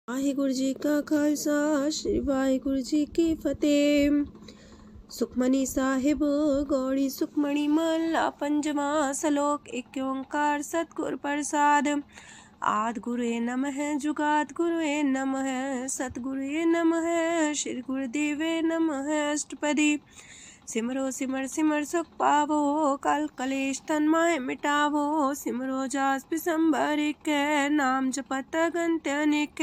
वाहिगुरु जी का खालसा श्री वाहिगुरु जी की फतेह। सुखमनी साहिब गौड़ी सुखमणी महला पंजवा सलोक। एक ओंकार सतगुर प्रसाद। आद गुरुए नमः जुगाद गुरुए नमः सतगुरुए नमः श्री गुरुदेवे नमः। अष्टपदी सिमरो सिमर सिमर सुख पावो कल कलेश तन माहे मिटावो। सिमरो जास पिसंबर एक नाम जपत अगंत अनेक।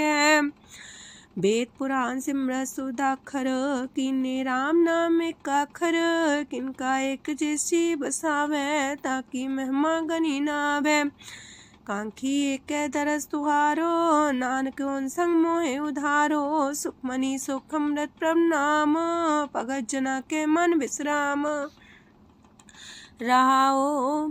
वेद पुराण सिमरत सुदाखर किन्ने राम नाम एक अखर। किनका एक जैसी बसावे ताकि महिमा गनी नावे। कांखी एक दरस तुहारो नानक उन संग मोहे उधारो। सुखमनी सुख अमृत प्रभ नाम भगत जना के मन विश्राम। रहाओ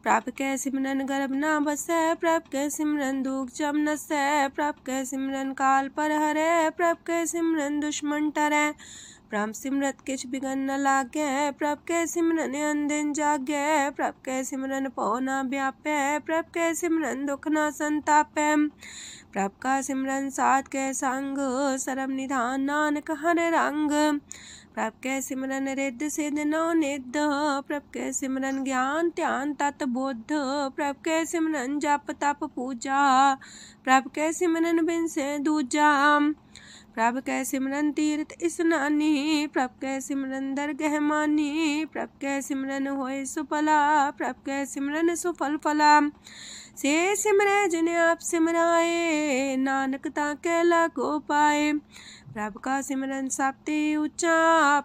प्रभ कै सिमरन गर्भ ना बसै। प्रभ कै सिमरन दुख जम नसै। प्रभ कै सिमरन काल पर हरै। प्रभ कै सिमरन दुश्मन टरै। प्रभ सिमरत किछ बिगन न लागै। प्रभ कै सिमरन अनदिन जागै। प्रभ कै सिमरन पौ ना व्यापै। प्रभ कै सिमरन दुख ना संतापै। प्रभ का सिमरन साध कै संग सरम निधान नानक हर रंग। प्रभ कै सिमरन रिद्ध सिद्ध नौ निध। प्रभ कै सिमरन ज्ञान ध्यान तत बुद्ध। प्रभ कै सिमरन जप तप पूजा। प्रभ कै सिमरन बिन से दूजा। प्रभ कै सिमरन तीर्थ स्नानी। प्रभ कै सिमरन दरगह मानी। प्रभ कै सिमरन होए सुफला। प्रभ कै सिमरन सुफल फला। से सिमरै जिन आप सिमराए नानक ताके लागो पाए। प्रभ का सिमरन सबते ऊंचा।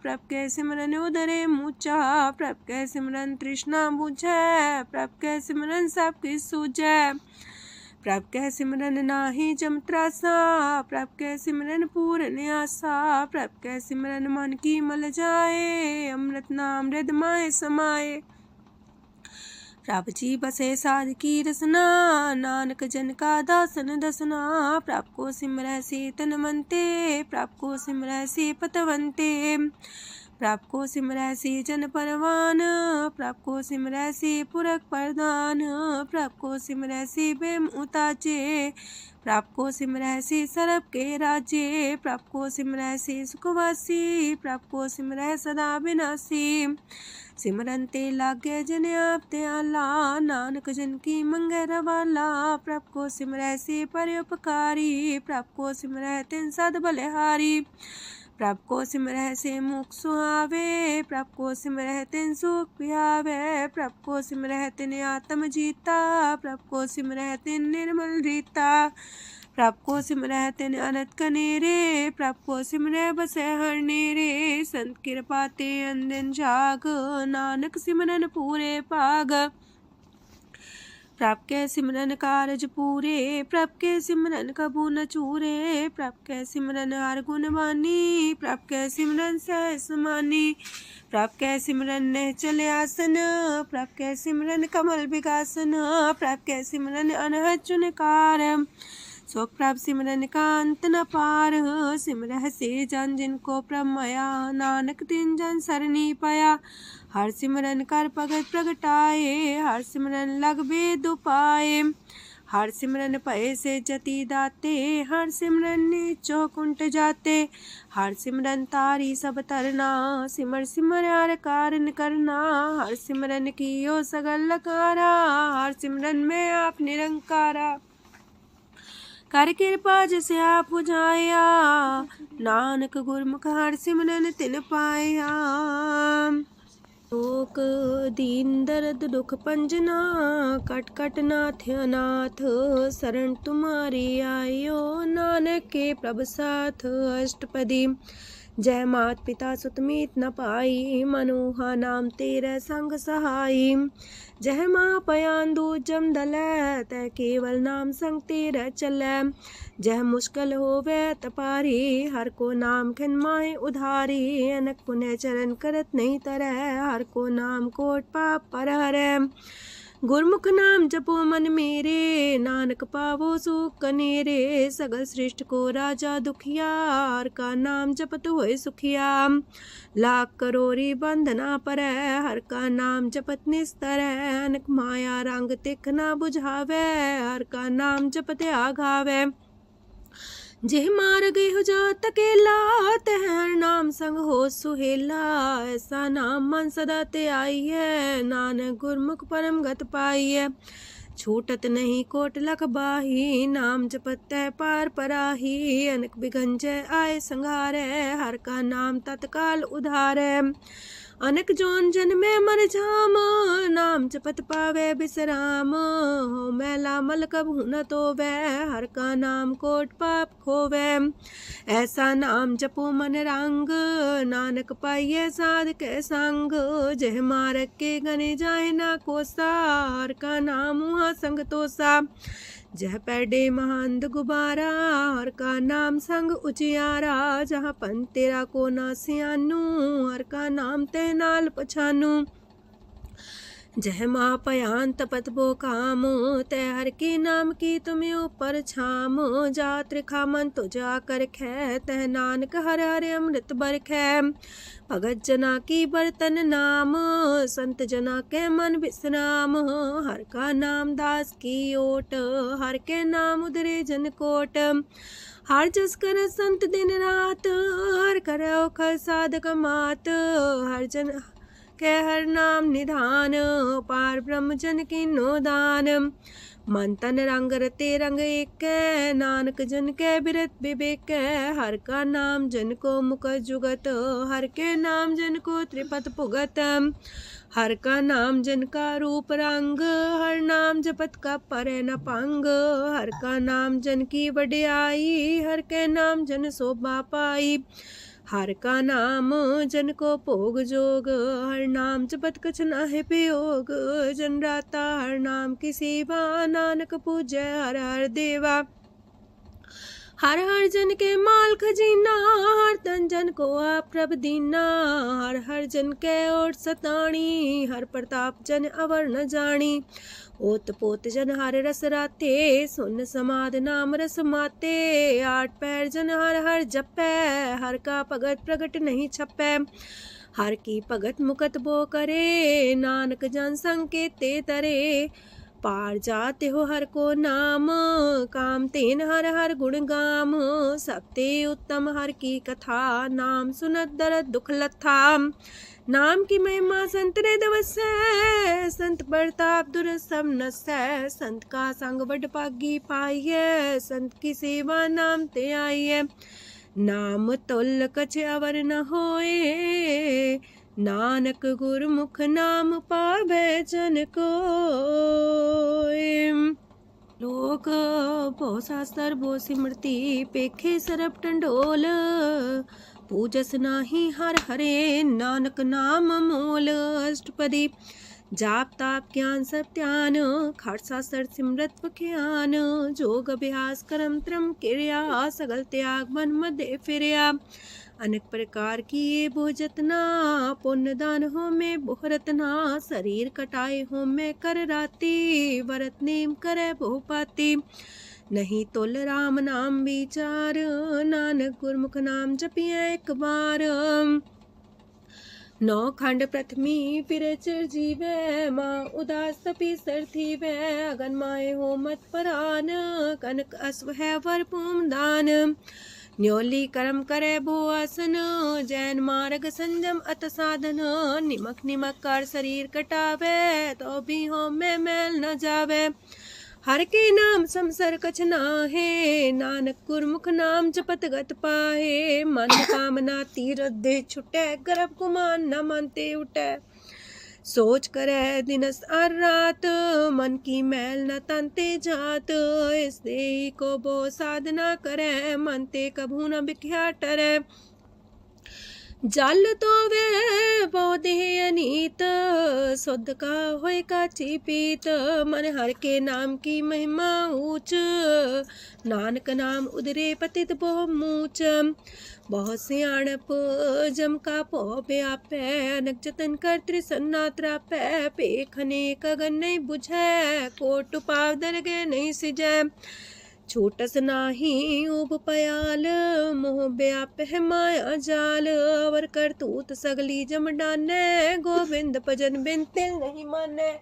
प्रभ कै सिमरन उदरे मूचा। प्रभ कै सिमरन तृष्णा बुझै। प्रभ कै सिमरन सब किछ सूझै। प्रभ कै सिमरन नाही जम त्रासा। प्रभ कै सिमरन पूर्ण आसा। प्रभ कै सिमरन मन की मल जाए। अमृत नाम हृद माए समाए। प्रभ जी बसे साध की रसना नानक जन का दासन दसना। प्रभ को सिमरै से तन मनते। प्रभ को सिमरै से पतवंते। प्रभ को सिमरै से जन परवान। प्रभ को सिमरै से पुरख प्रधान। प्रभ को सिमरै से बेम उताचे। प्रभ को सिमरै से सरब के राजे। प्रभ को सिमरै से सुखवासी। प्रभ को सिमरै सदा विनाशी। सिमरन ते लागे जिन आप दयाला नानक जन की मंगै रवाला। प्रभ को सिमरै से परोपकारी। प्रभ को सिमरै तिन सद बलिहारी। प्रभ को सिमरै से मुख सुहावे। प्रभ को सिमरै तिन सुख पिहावे। प्रभ को सिमरै तिन आत्म जीता। प्रभ को सिमरै तिन निर्मल रीता। प्रभ को सिमरै तिन अनंत कनेरे। प्रभ को सिमरै बसै हर नेरे। संत कृपा ते अनदिन जाग नानक सिमरन पूरे पाग। प्रभ कै सिमरन कारज पूरे। प्रभ कै सिमरन कबू न चूरे। प्रभ कै सिमरन हर गुण बानी। प्रभ कै सिमरन सहस समानी। प्रभ कै सिमरन निश्चल आसन। प्रभ कै सिमरन कमल विगासन। प्रभ कै सिमरन अनहद चुनकार। सो प्रभ सिमरन का अंत न पार। सिमरह से जन जिनको प्रभ माया नानक तिन जन सरनी पाया। हर सिमरन कर भगत प्रगटाए। हर सिमरन लग वेद उपाय। हर सिमरन भय से जति दाते। हर सिमरन नीचो कुंट जाते। हर सिमरन तारी सब तरना। सिमर सिमर हर कारण करना। हर सिमरन कियो सगल लकारा। हर सिमरन में आप निरंकारा। कर कृपा जिसे आप बुझाया। नानक गुरमुख हर सिमरन तिन पाया। लोक दीन दर्द दुख पंजना। कट कट नाथ अनाथ। शरण तुम्हारी आयो नानक के प्रभ साथ। अष्टपदी जय मात पिता सुत मीत न पाई। मनोहा नाम तेरे संग सहाई। जय माँ पयान दूज जम दलै। तै केवल नाम संग तेरे चलै। जह मुश्किल होवे तपारी। हर को नाम खिन माहे उधारी। अनक पुण्य चरण करत नहीं तरह। हर को नाम कोट पाप पर हरै। गुरमुख नाम जपो मन मेरे। नानक पावो सुख कनेरे। सगल सृष्टि को राजा दुखिया। हर का नाम जपत होए सुखिया। लाख करोरी बंधना परै। हर का नाम जपत निस्तर। अनक माया रंग तिख ना बुझावे। हर का नाम जपत आघावे। जेह मार गए हो जात अकेला, तह हर नाम संग हो सुहेला। ऐसा नाम मन सदा ते आई है, नानक गुरमुख परम गत पाई है। छूटत नहीं कोट लख बाही, नाम जपत है पार पराही। अनक बिघन जय आए संघारे, हर का नाम तत्काल उधारे। अनक जोन जन में मर जाम, नाम जपत पावे बिसराम। हो मैला मल कबहु न तोवे, हर का नाम कोट पाप खोवे। ऐसा नाम जपो मन रंग, नानक पाइये साध के संग। जह मारक के गने जाए ना कोसा, हर का नाम वहाँ संग तोसा। जह पैडे महंद गुबारा, हर का नाम संग उजियारा। जहाँ पन तेरा को ना सियानू, हर का नाम ते नाल पछानू। जह माँ पयान तपत बो काम, तय हर के नाम की तुम्हें ऊपर छाम। जात रिखा मन तो जा कर खे, तह नानक हर हर अमृत बरखै। भगत जना की बर्तन नाम, संत जना के मन विश्राम। हर का नाम दास की ओट, हर के नाम उधरे जन कोट। हर जस कर संत दिन रात, हर करो खर साधक मात। हर जन के हर नाम निधान, पार ब्रह्म जन की नो दान। मन तन रंग रते रंग एक, नानक जन के बिरत विवेक। हर का नाम जन को मुख जुगत, हर के नाम जन को त्रिपत पुगत। हर का नाम जन का रूप रंग, हर नाम जपत का परे न पंग। हर का नाम जन की वडियाई, हर के नाम जन शोभा पाई। हर का नाम जन को भोग जोग, हर नाम जपत कछ नाहि प्रयोग। जन राता हर नाम की सेवा, नानक पूजै हर हर देवा। हर हर जन के माल खजीना, हर तन जन को आप प्रभ दीना। हर हर जन के ओट सताणी, हर प्रताप जन अवर न जानी। ओत पोत जन हर रस राते, सुन समाध नाम रस माते। आठ पैर जन हर हर जपै, हर का भगत प्रगट नहीं छपै। हर की भगत मुकत बो करे, नानक जन संकेते तरे। पार जाते हो हर को नाम, काम तेन हर हर गुण गाम। सबते उत्तम हर की कथा, नाम सुनत दरद दुख लथा। नाम की महिमा संत रे दवसै, संत प्रताप दुर सब नसै। संत का संग वड पागी पाइये, संत की सेवा नाम ते आइये। नाम तुल कछ अवर न होए, नानक गुरमुख नाम पावे जन कोय। लोक बहु शास्त्र बहु सिमरती, पेखे सरब टंडोल। पूजस नाही हर हरे, नानक नाम मोल। अष्टपदी जाप ताप ज्ञान सब ध्यान, खालसा सर सिमरत ज्ञान। जोग अभ्यास करम त्रम क्रिया, सगल त्याग मन मध्य फिरिया। अनेक प्रकार की ये बहु जतना, पुण्य दान हो में बहु रतना। शरीर कटाए हो में कर राती, वरत नेम करे बहु पाती। नहीं तोल राम नाम विचार, नानक गुरमुख नाम जपिए एक बार। नौ खंड प्रथमी फिर चिर जीवै, माँ उदास तपी सर थीवै। अगन माए हो मत परान, कनक अश्व है वर पूम दान। न्योली कर्म करे भो आसन, जैन मार्ग संजम अत साधन। निमक निमक कर शरीर कटावे, तो भी हो में मैल न जावे। हर के नाम समसर कछ नाहे, नानक गुरमुख नाम जपत गत पाहे। मन कामना तीरथ दे छुटै, गर्भ गुमान न मानते उठै। सोच करे दिनस और रात, मन की मैल न तनते जात। इस देही को बो साधना करे, मनते कभू न बिख्या टरै। जल तो वे बहु देह अनीत, शुद्ध का होय काची पीत। मन हर के नाम की महिमा ऊंच, नानक नाम उदरे पतित बहु मूच। बहुत सियाणप जम का पो व्यापै, अनक जतन कर त्रिसन्ना त्रापै। पेखने कगन नहीं बुझै, कोट पाव दरगे नहीं सिजै। छूटस नाही उब पयाल, मोह व्याप है माया जाल। अवर करतूत सगली जम डानै, गोविंद भजन बिन तिल नहीं मानै।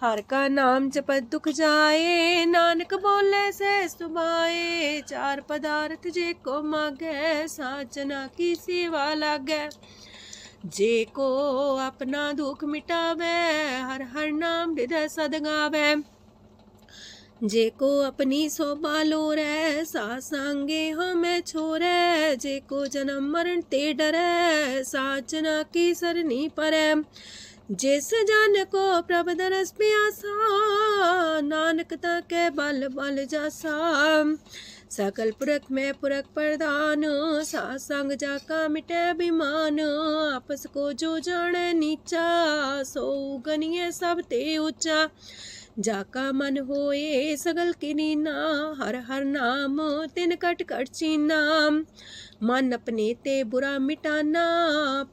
हर का नाम जपत दुख जाए, नानक बोले से सुभाए। चार पदार्थ जे को मागे, साजना की सेवा लागे। जे को अपना दुख मिटावे, हर हर नाम हृदय सद गावे। जे को अपनी शोभा लोरे, सासंगे हमें छोरे। जे को जन्म मरण ते डरे, साजना की सरनी परे। जिस जन को प्रभ दरस प्यासा, नानक ताके बल बल जासा। सकल पुरख में पुरख प्रधान, सासंग जाका मिटे अभिमान। आपस को जो जाने नीचा, सो गनिये सब ते ऊंचा। जाका मन होए सगल किनीना, हर हर नाम तिन कट कट चीना। मन अपने ते बुरा मिटाना,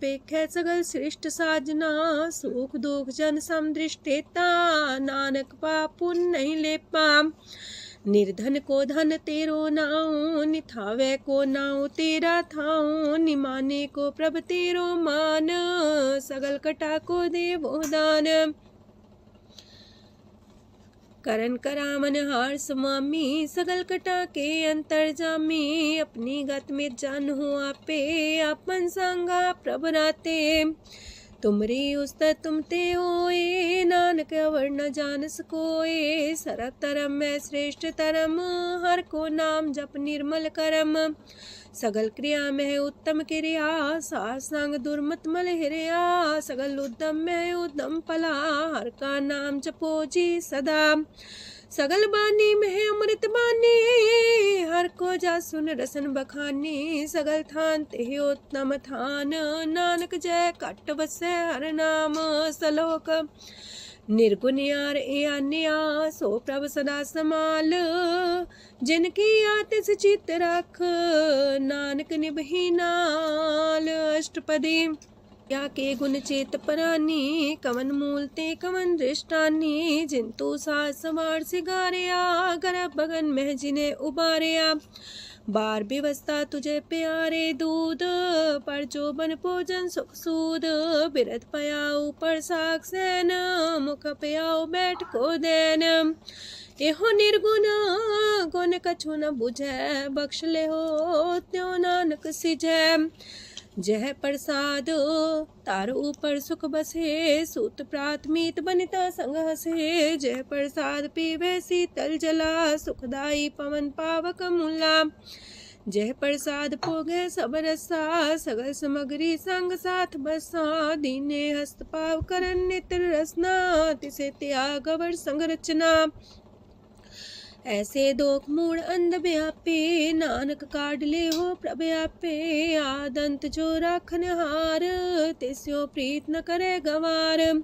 पेखे सगल सृष्ट साजना। सुख दुख जन समदृष्टेता, नानक पाप पुण्य नहीं लेपा। निर्धन को धन तेरो नाऊ, निथावे को नाऊ तेरा थाऊ। निमाने को प्रभ तेरो मान, सगल कटा को देवो दान। करन करामन हार समामी, सगल कटा के अंतर जामी। अपनी गत में जान हो आपे, आपन संगा प्रभ राते। तुमरी उस्तर तुम ते होए, नानक अवर न जान सकोए। सरब तरम में श्रेष्ठ तरम, हर को नाम जप निर्मल करम। सगल क्रिया में उत्तम क्रिया, सासंग दुर्मत मल हिरिया। सगल उद्यम में उद्यम फला, हर का नाम जपो जी सदा। सगल बानी में अमृत बानी, हर को जा सुन रसन बखानी। सगल थान ते उत्तम थान, नानक जय कट बसे हर नाम सलोक। निर्गुण यार आन्या, सो प्रभ सदा समाल। जिनकी आतिस चित रख, नानक निभही नाल। अष्टपदी या के गुण चेत परानी, कवन मूल ते कवन दृष्टानी। जिंतु सास सवार सिगारिया, गर्भ बगन में जिन्हें उबारिया। बार व्यवस्था तुझे प्यारे दूध, पर जो बन भोजन सुख सूद। बिरद पयाऊ पर साग सैन, मुख पयाऊ बैठ को देन। एहो निर्गुण गुण कछु न बुझे, बख्श ले हो त्यों नानक सिझे। जह प्रसाद तार ऊपर सुख बसे, सूत प्रात मीत बनिता संग हसे। जह प्रसाद पीवे शीतल जला, सुखदाई पवन पावक मूला। जह प्रसाद पोगे सब रसा, सगल समग्री संग साथ बसा। दीने हस्त पाव करन नित्र रसना, तिसे त्याग अवर संग रचना। ऐसे दोख मूड अंध व्यापे, नानक काढ़ ले हो प्रभ आपे। आदंत जो राखन हार, तिस्यो प्रीत न करे गवार।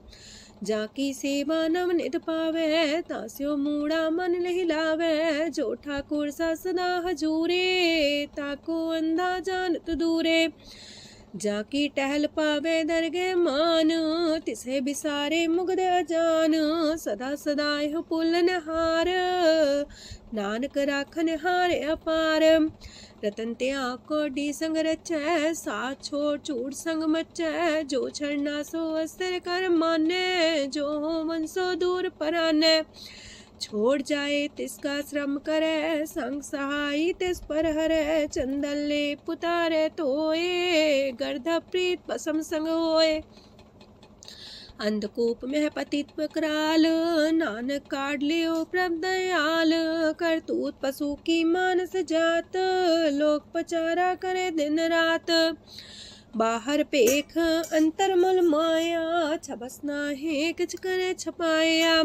जाकी सेवा नव निध पावे, तास्यो मूड़ा मन लहिलावे। जो ठाकुर सा सदा हजूरे, ताको अंधा जानत दूरे। जाकी टहल पावे दरगे मान, तिसे बिसारे मुग्ध अजान। सदा सदा यह पुलन हार, नानक राखन हार अपार। रतन त्याग कोडी संग रचै, साथ छोड़ चूड़ संग मचै। जो छड़ना सो अस्तर कर माने, जो हो मन सो दूर पराने। छोड़ जाए तिसका श्रम करे, संग सहाई तिस पर हरे। चंदन ले पुतारे तोए, गर्ध प्रीत पसम संग होए। अंधकूप में पतित कराल, नानक काढ़ लियो प्रभ दयाल। करतूत पशु की मानस जात, लोक पचारा करे दिन रात। बाहर पेख अंतर मूल माया, छबस नाहे किछ करे छपाया।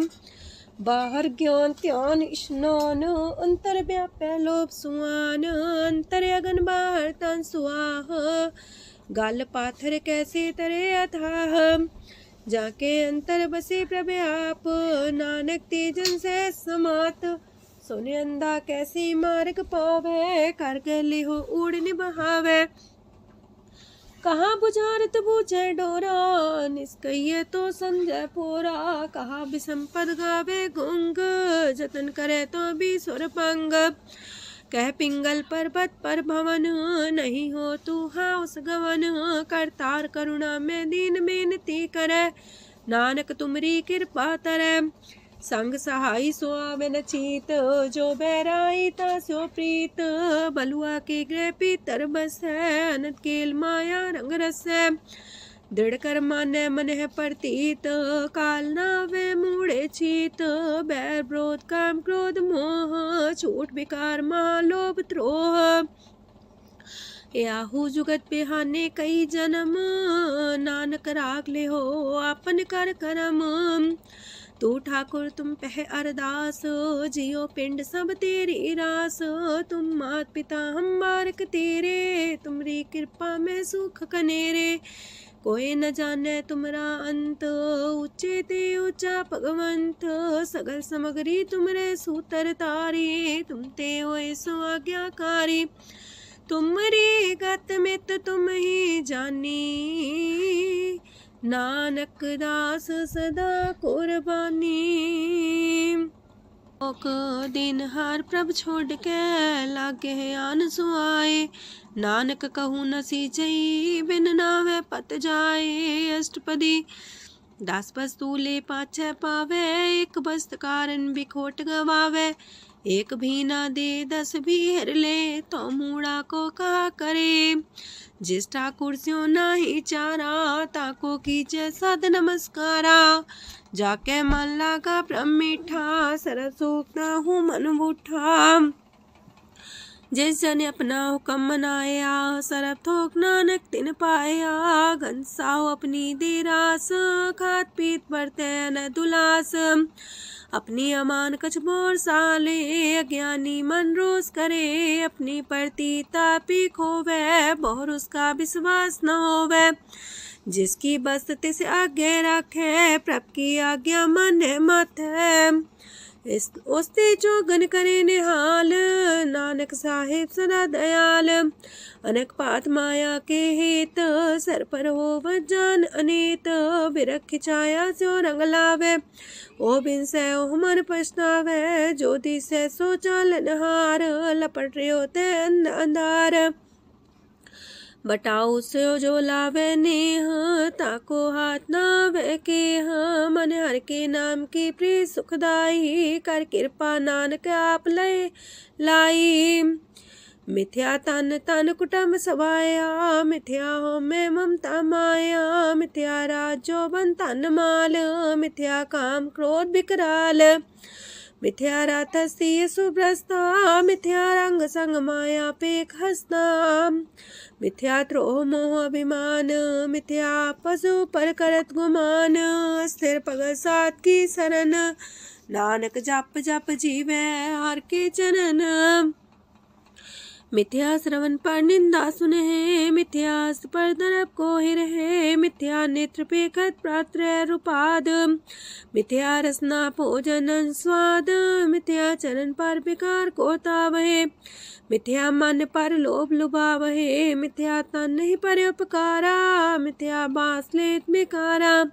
बाहर ज्ञान त्यान स्नान, अंतर व्यापै लोभ सुआन। अंतर अगन बाहर तन सुआह, गल पाथर कैसे तरे अथाह। जाके अंतर बसे प्रभ आप, नानक तेजन से समात। सोने अंधा कैसे मार्ग पावे, कर गले हो उड़ निबहावे। कहाँ बुझारत बूझे डोरा, निष्कइये तो संजय पोरा। कहाँ विसंपद गावे गुंग, जतन करे तो भी सुर पंग। कह पिंगल पर्वत पर भवन, नहीं हो तू हाउस गवन। करतार करुणा में दीन बेनती करे, नानक तुमरी कृपा तरੈ। संग सहाई सो आवे न चीत, जो बैराई तास्यो प्रीत। बलुआ के गृह पीतर बसै, अनंत केल माया रंग रसै। दृढ़ कर मानै मन है प्रतीत, काल नावे मूढ़े चीत। बैर विरोध काम क्रोध मोह, छूट विकार महालोभ द्रोह। याहू जुगत बिहाने कई जन्म, नानक राख ले हो आपन कर करम। तू ठाकुर तुम पह अरदास, जियो पिंड सब तेरी रास। तुम मात पिता हम बारक तेरे, तुमरी कृपा में सुख कनेरे। कोई न जाने तुमरा अंत, ऊंचे ते ऊंचा भगवंत। सगल समगरी तुमरे सूतर तारी, तुम ते होए सो आज्ञाकारी। तुमरी गत मित तुम ही जानी, नानक दास सदा कुर्बानी। दिन हार प्रभ छोड़ के, लागे आन सुआए। नानक कहूँ न सींचई, बिन नावे पत जाए। अष्टपदी दास वस्तु ले पाछे पावे, एक बस्त कारण बिखोट गवावे। एक भी ना दे दस भी हर ले, तो मूड़ा को कहा करे। जिस ठाकुर स्यो नाही चारा, ताको कीजे सद नमस्कारा। जाके मन लागा ब्रह्म मीठा, सरल सूख ना हूँ मन बूठा। जिस जन अपना हुक्म मनाया, सरब थोक नानक तिन पाया। घनसाओ अपनी दे रास, खात पीत बरते न दुलास। अपनी अमान कछ मोर साले, अज्ञानी मन रोस करे। अपनी परती तापी खोवे, बहुर उसका विश्वास न होवे। जिसकी बस्त तिस आगे रखे, प्रभ की आज्ञा माने माथे। उसते चौगन करे निहाल, नानक साहिब सदा दयाल। अनक पात माया के हेत, सर पर हो वजान अनेत। बिरख छाया स्यो रंग लावे, ओ बिन से ओ मन पछतावे। जो दिसे सो चालन हार, लपट रहे होते अंधार। बटाऊ से जो लावे नेह, ताको हाथ नावे के। मन हर के नाम की प्रीत सुखदाई, कर कृपा नानक आप लय लाई। मिथ्या तन तन कुटुम सवाया, मिथ्या हो में ममता माया। मिथ्या राजो बन तन माल, मिथ्या काम क्रोध विकराल। मिथ्या रातसी सुभ्रस्ता, मिथ्या रंग संग माया पेख हस्ता। मिथ्या द्रोह मोह अभिमान, मिथ्या पशु पर करत गुमान। स्थिर पग सात की शरण, नानक जप जप जीवे हर के चरण। मिथ्या श्रवण पर निंदा सुने, मिथ्या पर दरब को ही रहे। मिथ्या नेत्र पेखत प्रात्र रूपाद, मिथ्या रसना भोजन स्वाद। मिथ्या चरण पर विकार को तावहे, मिथ्या मन पर लोभ लुभावहे। मिथ्या तन ही पर उपकारा, मिथ्या बास लेत बेकारा।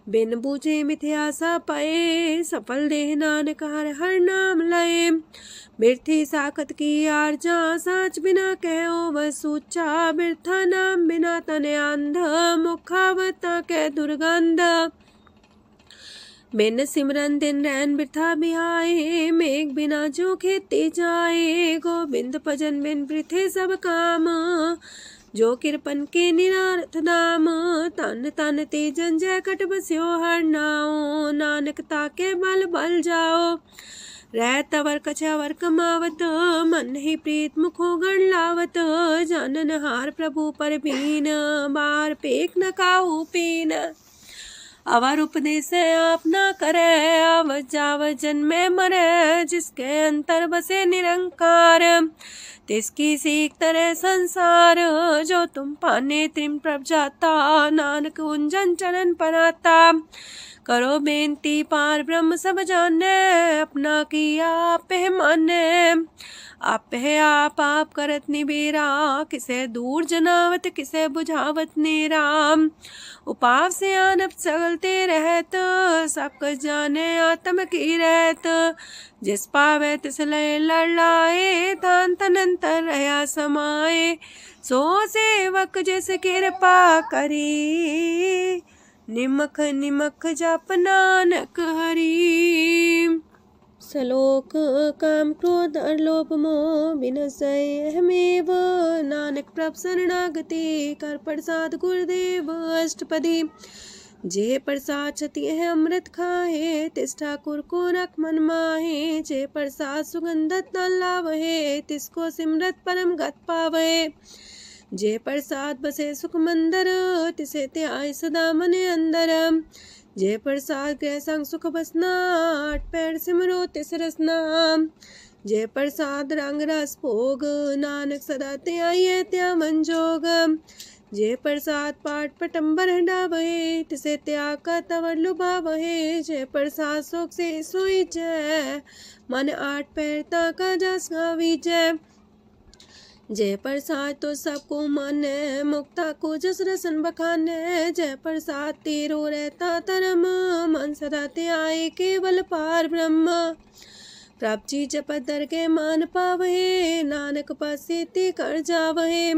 बिन बूझे मिथ्या सा पाए, सफल देह नानक हर हर नाम लय। बिरथी साखत की आरजा, साच बिना कहो वह सूचा। बिरथा नाम बिना तन अंध, मुखावता के दुर्गंध। बिन सिमरन दिन रैन बिरथा बिहाए, मेघ बिना जो खेती जाए। गोविंद भजन बिन वृथे सब काम, जो किरपन के निरारथ नाम। तन तन ते जंजय कट बस्यो हर नाओ, नानक ताके बल बल जाओ। रह तवर कछवर कमावत, मन ही प्रीत मुखो गण लावत। जानन हार प्रभु पर बीन, बार पेख न काहू पीन। अवर उपदेश आप न करे, आवत जावत जन्मे मरे। जिसके अंतर बसे निरंकार, तिसकी सीख तरह संसार। जो तुम पाने त्रिम प्रभ जाता, नानक उंजन चरण पर आता। करो बेनती पार ब्रह्म सब जाने, अपना किया आप माने। आप है आप करत निबेरा, किसे दूर जनावत किसे बुझावत नेरा। उपाव से आनप चलते रहत, सब कुछ जाने आत्म की रहत। जिस पावे तिस लय लड़ लाए, तान तनंतर रहा समाए। सो सेवक जिस कृपा करी, निमख निमख जप नानक हरि। सलोक काम क्रोध और लोभ मोह विनशय अहमेव। नानक प्रभ शरणागति कर प्रसाद गुरुदेव अष्टपदी। जे प्रसाद छति है अमृत खाहे तिस ठाकुर को रख मन माहे। जे प्रसाद सुगंधत न लावहे तिसको सिमरत परम गत पावहे। जे प्रसाद बसे सुख मंदर तिसे त्याय सदा मने अंदर। जे प्रसाद गृह संग सुख बसना आठ पैर सिमरो तिस रसना। जे प्रसाद रंग रस भोग नानक सदा त्याये त्या मन जोग। जे प्रसाद पाठ पटम्बर डावहे तिसे त्याग का तवर लुभावहे। जे प्रसाद शोक से सोई जय मन आठ पैर ताका जस गावी जय। जय प्रसाद तो सबको माने मुक्ता को जस रसन बखाने। जय प्रसाद तेरो रहता धर्म मन सदा त्याए केवल पार ब्रह्म। प्रभ जी जपत दर के मान पावहे नानक पसेति कर जावहे।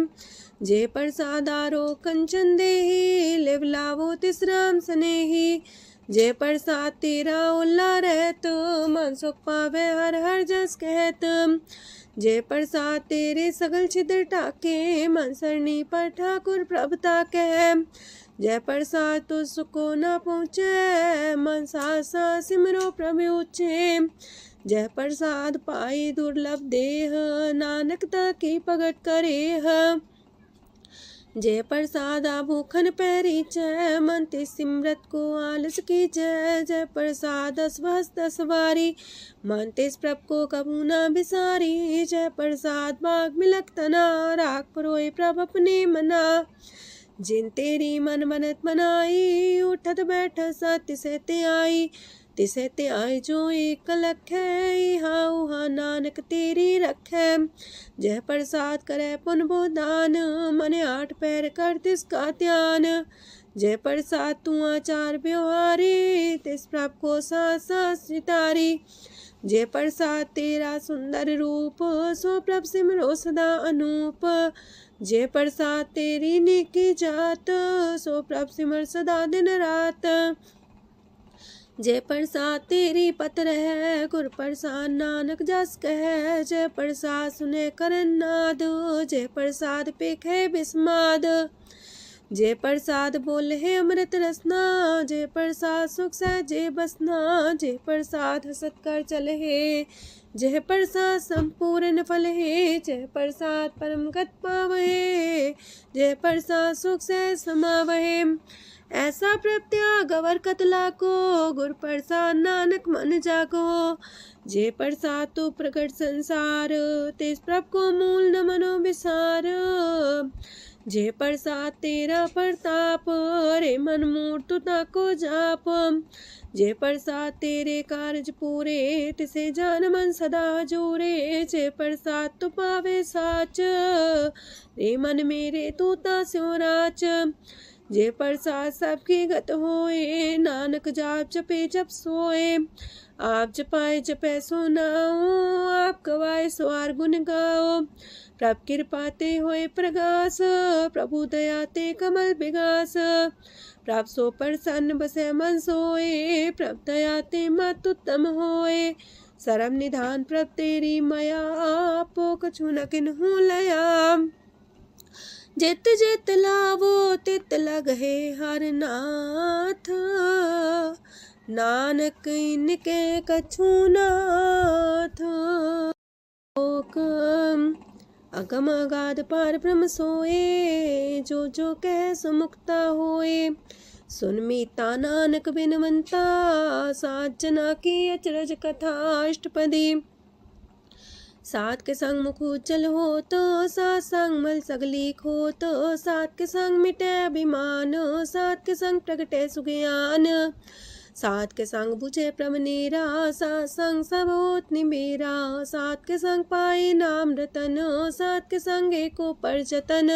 जे प्रसाद आरो कंचन देही लिव लावो तिस राम स्नेही। जे प्रसाद तेरा उल्ला रहत मन सुख पावे हर हर जस कहत। जे प्रसाद तेरे सगल छिद्र टाके मन सरनी पर ठाकुर प्रभुता कह। जय प्रसाद तो सुको न पहुँचे मन सा सिमरो प्रभु ऊँचे। जय प्रसाद पाई दुर्लभ देह नानक की पगट करे। जय प्रसाद भूखन पैरी जय मन ते सिमरत को आलस की जय। जय प्रसाद अस्वस्थ सवारी मन तेस प्रभ को कबू न बिसारी। जय प्रसाद बाग मिलक तना राख परोए प्रभ अपने मना। जिन तेरी मन मनत मनाई उठत बैठ सत्य से ते आई। तिसे ते आए जो एक लख है उहा नानक तेरी रखै। जय प्रसाद करे पुन बोदान मने आठ पैर कर तिसका ध्यान। जय प्रसाद तू आचार व्यवहारी तिस प्रभ को सास सितारी। जय प्रसाद तेरा सुंदर रूप सो प्रभ सिमरो सदा अनूप। जय प्रसाद तेरी नेकी जात सो प्रभ सिमर सदा दिन रात। जय प्रसाद तेरी पत्र है गुर प्रसाद नानक जस कह। जय प्रसाद सुने करन नाद जय प्रसाद पेखे बिस्माद। जय प्रसाद बोले है अमृत रसना जय प्रसाद सुख सहजे बसना। जय प्रसाद हसत कर चले है जय प्रसाद संपूर्ण फल है। जय प्रसाद परम गत पावहे जय प्रसाद सुख से समावहे। ऐसा प्रत्याग अवर कतला को गुर प्रसाद नानक मन जागो। जय प्रसाद तो प्रकट संसार तेज प्रभ को मूल न मनो विसार। जय प्रसाद तेरा प्रताप रे मन मूर्त को जाप। जय प्रसाद तेरे कार्य पूरे तिसे जान मन सदा जोरे। जय प्रसाद तू पावे साच रे मन मेरे तू ता स्यो राच। जय प्रसाद सबकी गत होए नानक जाप जपे जप सोए। आप जपाए जपे सो नाओ आप गवाए सो आर गुण गाओ। प्रभ कृपा ते होए प्रगास प्रभु दया ते कमल विगास। प्रभ सो प्रसन्न बसे मन सोए प्रभ दया ते मत उत्तम होए। सरम निधान प्रभ तेरी मया आपो कछु न किन्हु लया। जित जित लावो तित लगहे हर नाथ नानक इनके कछु नाथ। अगम अगाध पार ब्रह्म सोए जो जो कह सुमुक्ता होए। सुन मीता नानक बिनवंता सात जना की अचरज कथा अष्टपदी। सात के संग मुख उज्जल हो तो सात संग मल सगली खो तो। सात के संग मिटे अभिमान सात के संग प्रगटे सुज्ञान। सात के संग बुझे प्रमनेरा सात संग सब होत निमेरा। सात के संग पाए नाम रतन सात के संग एको पर जतन।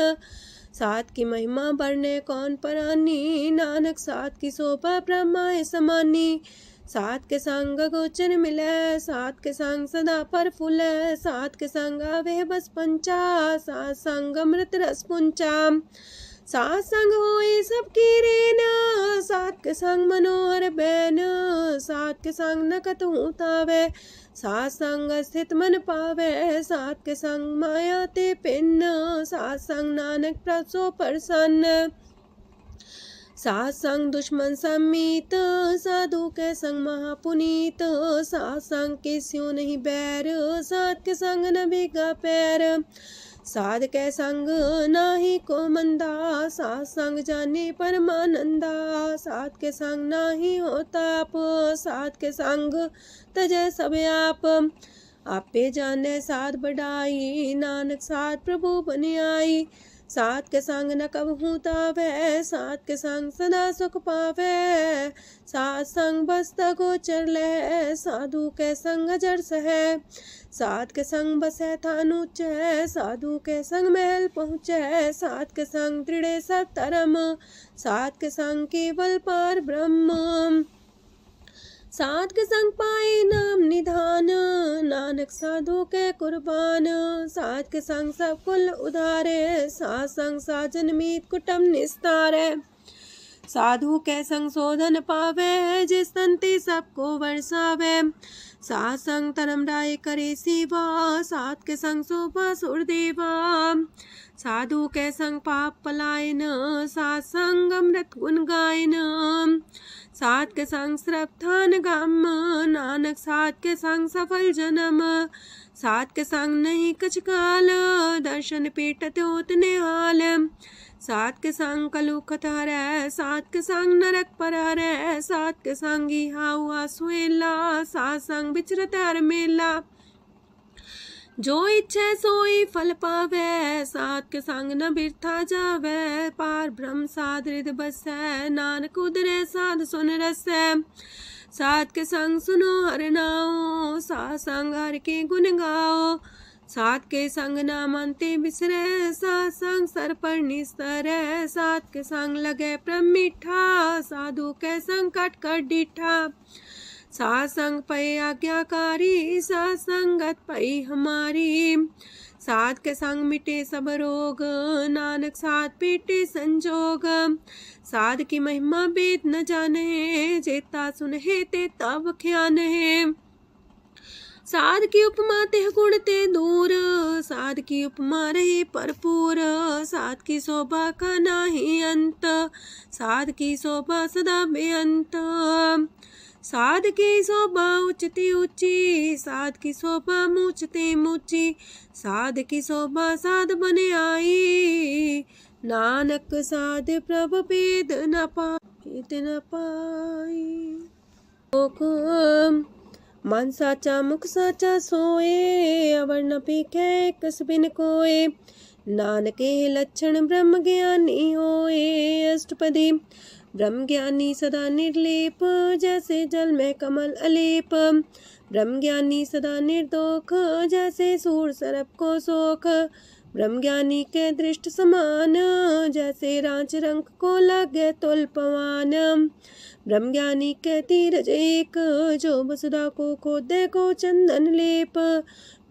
सात की महिमा बढ़ने कौन परानी नानक सात की शोभा ब्रह्मा समानी। सात के संग गोचर मिले सात के संग सदा पर फूले। सात के संग आवे बस पंचा सात संग अमृत रस पुंचा। सात संग होए सबकी रेन, सात के संग मनोहर बैन, सात के संग न कतहु तावै, सात संग स्थित मन पावै, सात के संग माया ते पिन्न, सात संग नानक प्रसो प्रसन्न, सात संग दुश्मन समीत, साधु के संग महापुनीत, सात संग किस्यों नहीं बैर, सात के संग न भीगा पैर, साध के संग नाही को मंदा, सात संग जाने परमानंदा, सात के संग नाही हो ताप, सात के संग तजै सब आप, आपे जाने साध बढ़ाई, नानक साध प्रभु बन आई, सात के संग न कबहू तावै, सात के संग सदा सुख पावै, सात संग बसता गोचर लहै, साधु के संग अजर सहै, सात के संग बसै थान ऊंचै, साधु के संग महल पहुँचै, सात के संग दृढ़ सब धर्म, सात के संग केवल पार ब्रह्म, सात के संग पाए नाम निधान, नानक साधु के कुर्बान, सात के संग सब कुल उधारे, सात संग साजन मीत कुटुम निस्तारे, साधु के संग शोधन पावे, जिस तंती सबको बरसावे, सात संग धर्म राय करे सेवा, सात के संग शोभा सुरदेवा, साधु के संग पाप पलायन, सात संग अमृत गुण गायन, सात के संग श्रद्धान गम, नानक सात के संग सफल जन्म, सात के संग नहीं कछ काल, दर्शन पीटत होत निहाल, सात के संग कलुखत हरै, सात के संग नरक पर हरै, सात के संग इहा हुआ सुएला, सात संग विचरत हर मेला, जो इच्छा सोई फल पावै, सात के संग न बिरथा जावै, पार ब्रह्म साध हृदय बसै, नानक उदरै साध सुन रसै, सात के संग सुनो हर नाओ, सात संग हर के गुण गाओ, सात के संग नाम अंते बिसरै, सात संग सर पर निस्तरै, सात के संग लगे प्रम मीठा, साधु के संग कट कर डीठा, सात संग पै आज्ञाकारी, सात संगत पै हमारी, सात के संग मिटे सब रोग, नानक सात पीटे संजोग, साध की महिमा वेद न जाने, जेता सुनहे ते तब ख्यान है, साध की उपमा ते गुण ते दूर, साध की उपमा रही भरपूर, साध की शोभा का नाही अंत, साध की शोभा सदा बेअंत, साध की शोभा उच्चती ऊंची, साध की शोभा मूचते मूची, साध की शोभा साध बने आई, नानक साध प्रभ भेद न पाई, मन साचा मुख साचा सोए, अवर न पीखे कस बिन कोए, नानके लक्षण ब्रह्म ज्ञानी होए, अष्टपदी ब्रह्म ज्ञानी सदा निर्लेप, जैसे जल में कमल अलेप, ब्रह्म ज्ञानी सदा निर्दोख, जैसे सूर सर्प को सोख, ब्रह्म ज्ञानी के दृष्ट समान, जैसे रांच रंग को लगे तुल पवान, ब्रह्म ज्ञानी के तीरज एक, जो वसुधा को खोदे को चंदन लेप,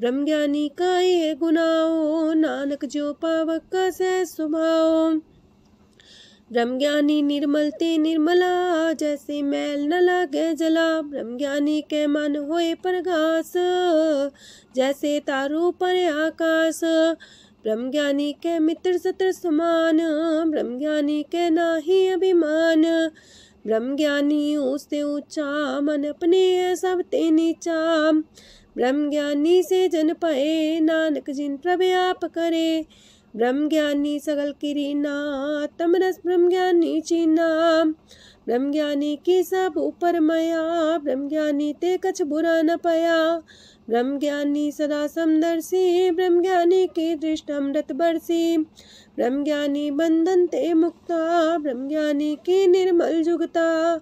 ब्रह्म ज्ञानी का ये गुनाओ, नानक जो पावक का सह स्वभाव, ब्रह्म ज्ञानी निर्मल ते निर्मला, जैसे मैल न लागे जला, ब्रह्म ज्ञानी के मन होए प्रगास, जैसे तारू पर आकाश, ब्रह्म ज्ञानी के मित्र सत्र समान, ब्रह्म ज्ञानी के नाही अभिमान, ब्रह्म ज्ञानी ऊंचते ऊंचा, मन अपने सब ते नीचा, ब्रह्म ज्ञानी से जन पाए, नानक जिन प्रभु आप करे, ब्रह्म ज्ञानी सगल किरीना, तमरस ब्रह्म ज्ञानी चीना, ब्रह्म ज्ञानी की सब ऊपर मया, ब्रह्म ज्ञानी ते कछ बुरा न पया, ब्रह्म ज्ञानी सदा समदर्शी, ब्रह्म ज्ञानी की दृष्ट अमृत बरसी, ब्रह्म ज्ञानी बंधन ते मुक्ता, ब्रह्म ज्ञानी की निर्मल जुगता,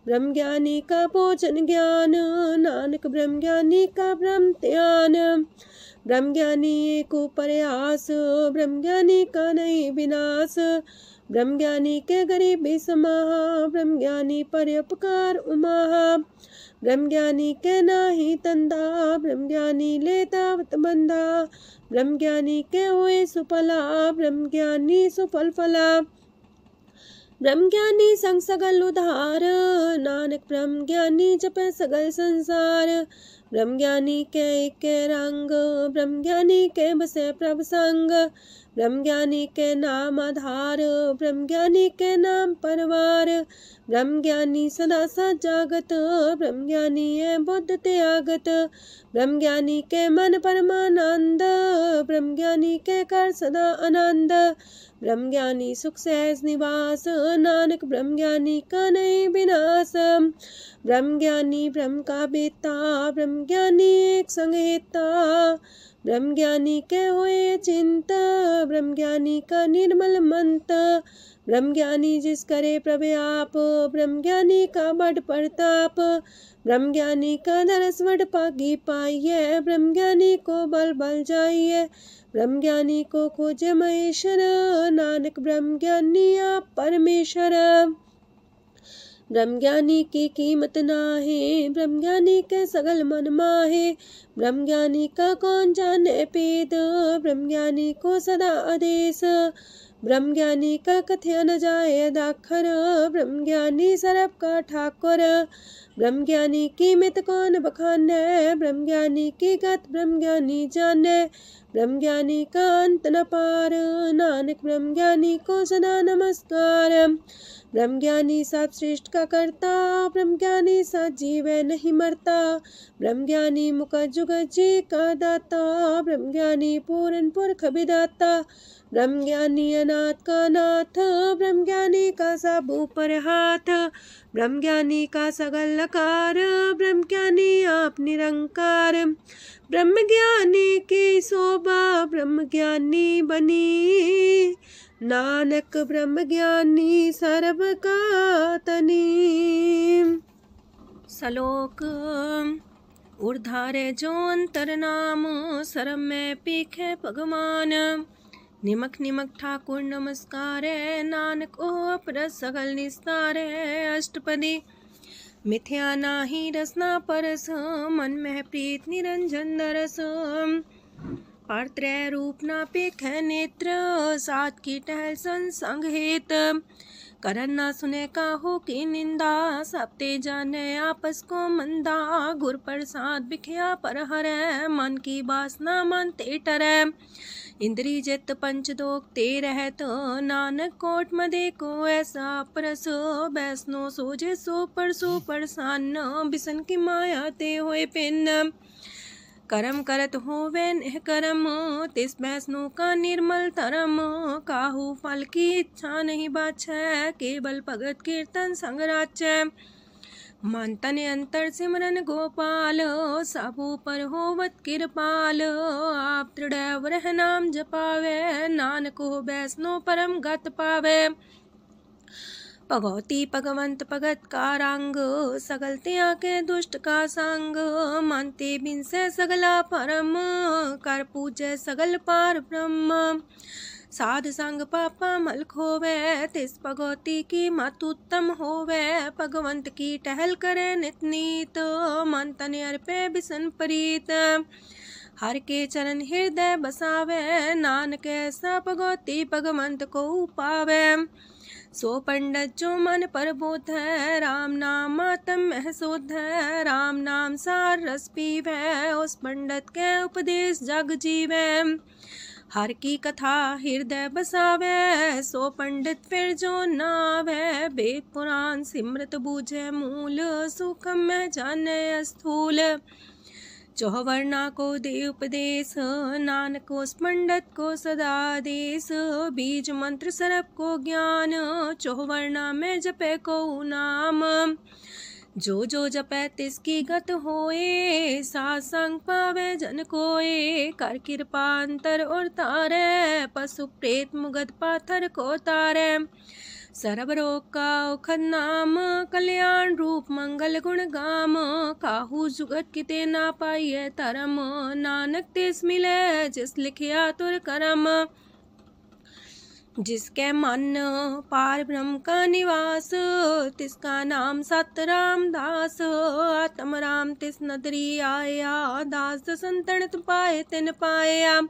ब्रह्म ज्ञानी का भोजन ज्ञान, नानक ब्रह्म ज्ञानी का ब्रह्म ध्यान, ब्रह्म ज्ञानी एक प्रयास, ब्रह्म ज्ञानी का नहीं विनाश, ब्रह्म ज्ञानी के गरीबी समाहा, ब्रह्म ज्ञानी पर उपकार उमाहा, ब्रह्म ज्ञानी के नाही तंदा, ब्रह्म ज्ञानी ले दावत बंदा, ब्रह्म ज्ञानी के हुए सुफला, ब्रह्म ज्ञानी सुफल फला, ब्रह्म ज्ञानी संग सगल उधार, नानक ब्रह्म ज्ञानी जपै सगल संसार। ब्रह्म ज्ञानी के एक रंग, ब्रह्म ज्ञानी के बसे प्रभ संग। ब्रह्म ज्ञानी के नाम आधार, ब्रह्म ज्ञानी के नाम परवार। ब्रह्म ज्ञानी सदा सच जागत, ब्रह्म ज्ञानी है बुद्ध त्यागत। ब्रह्म ज्ञानी के मन परमानंद, ब्रह्म ज्ञानी के कर सदा आनंद। ब्रह्म ज्ञानी सुख सहज निवास, नानक ब्रह्म ज्ञानी का नहीं विनाश। ब्रह्म ज्ञानी ब्रह्म का बेता, ब्रह्म ज्ञानी एक संगेता। ब्रह्म ज्ञानी के हुए चिंता, ब्रह्म ज्ञानी का निर्मल मंत। ब्रह्म ज्ञानी जिस करे प्रभु आप, ब्रह्म ज्ञानी का बड़ प्रताप। ब्रह्म ज्ञानी का दरस वड पागी पाइये, ब्रह्म ज्ञानी को बल बल जाइए। ब्रह्म ज्ञानी को खोजे महेश्वर, नानक ब्रह्म ज्ञानी आप परमेश्वर। ब्रह्म ज्ञानी की कीमत नाहे, ब्रह्म ज्ञानी के सगल मन माहे। ब्रह्म ज्ञानी का कौन जाने पेद, ब्रह्म ज्ञानी को सदा आदेश। ब्रह्म ज्ञानी का कथ्या न जाए दाखर, ब्रह्म ज्ञानी सरब का ठाकुर। ब्रह्म ज्ञानी की मित कौन बखाने, ब्रह्म ज्ञानी की गत ब्रह्म ज्ञानी जाने। ब्रह्म ज्ञानी का अंत न पार, नानक ब्रह्म ज्ञानी को सदा नमस्कार। ब्रह्म ज्ञानी सब श्रेष्ठ का करता, ब्रह्म ज्ञानी सजीव नहीं मरता। ब्रह्म ज्ञानी मुख जुग जी का दाता, ब्रह्म ज्ञानी पूरन पुरख विदाता। ब्रह्म ज्ञानी अनाथ का नाथ, ब्रह्म ज्ञानी का सब ऊपर हाथ। ब्रह्म ज्ञानी का सगल लकार, ब्रह्म ज्ञानी आप निरंकार। ब्रह्म ज्ञानी की शोभा ब्रह्म ज्ञानी बनी, नानक ब्रह्म ज्ञानी सर्व का तनी। श्लोक ऊर्धारे जो अंतर नाम, सरम में पीखे भगवान। निमक निमक ठाकुर नमस्कार, नानक ओ अपर सगल निस्तार। अष्टपदी मिथ्या नाही रसना परस, मन में प्रीत निरंजन दरस। पात्रय रूप ना पेख नेत्र, सात की टहल संसंग हेत। करन ना सुने काहू की निंदा, सब ते जाने आपस को मंदा। गुर प्रसाद बिखया पर हरै, मन की वासना मानते टरै। इंद्री जित पंच दोख ते रहत, नानक कोट मदे को ऐसा परस। बैसनो सोजे सो परसो परसान, बिसन की माया ते होए पिन। करम करत होवे निह करम, तिस बैसनो का निर्मल तरम। काहू फल की इच्छा नहीं बाछै, केवल भगत कीर्तन संग राचै। मन तन अंतर सिमरन गोपाल, सब ऊपर होवत कृपाल। आप दृढ़ वरह नाम जपावे, नानक हो बैसनो परम गत पावे। भगवती भगवंत भगत का रंग, सगल त्याग के दुष्ट का संग। मानते बिन से सगला परम, कर पूजे सगल पार ब्रह्म। साध संग पापा मल खोवे, तिस भगवती की मत उत्तम होवे। भगवंत की टहल करे नित नीत, मन तन अर्पे बिसन प्रीत। हर के चरण हृदय बसावे, नानक ऐसा भगवती भगवंत को पावे। सो पंडित जो मन पर बोध है, राम नाम आत्म में शोध है। राम नाम सार रस पीवे, उस पंडित के उपदेश जग जीवे। हर की कथा हृदय बसावे, सो पंडित फिर जो नावे। वेद पुराण सिमरत बूझे मूल, सुखम में जाने स्थूल। चौवर्णा को दे उपदेश, नानक उस पंडित को सदा देश। बीज मंत्र सरप को ज्ञान, चौवर्णा में जपे को नाम। जो जो जपे तिसकी गत होए, सासंग पावे जन कोए। कर कृपा अंतर और तारे, पशु प्रेत मुगध पाथर को तारे। सरब रोग का औखद नाम, कल्याण रूप मंगल गुण गाम। काहू जुगत किते ना पाइये तरम, नानक तिस मिले जिस लिखिया तुर करम। जिसके मन पार ब्रह्म का निवास, तिसका नाम सत रामदास। आत्म राम तिस नदरी आया, दास संतन पाए तिन पाया।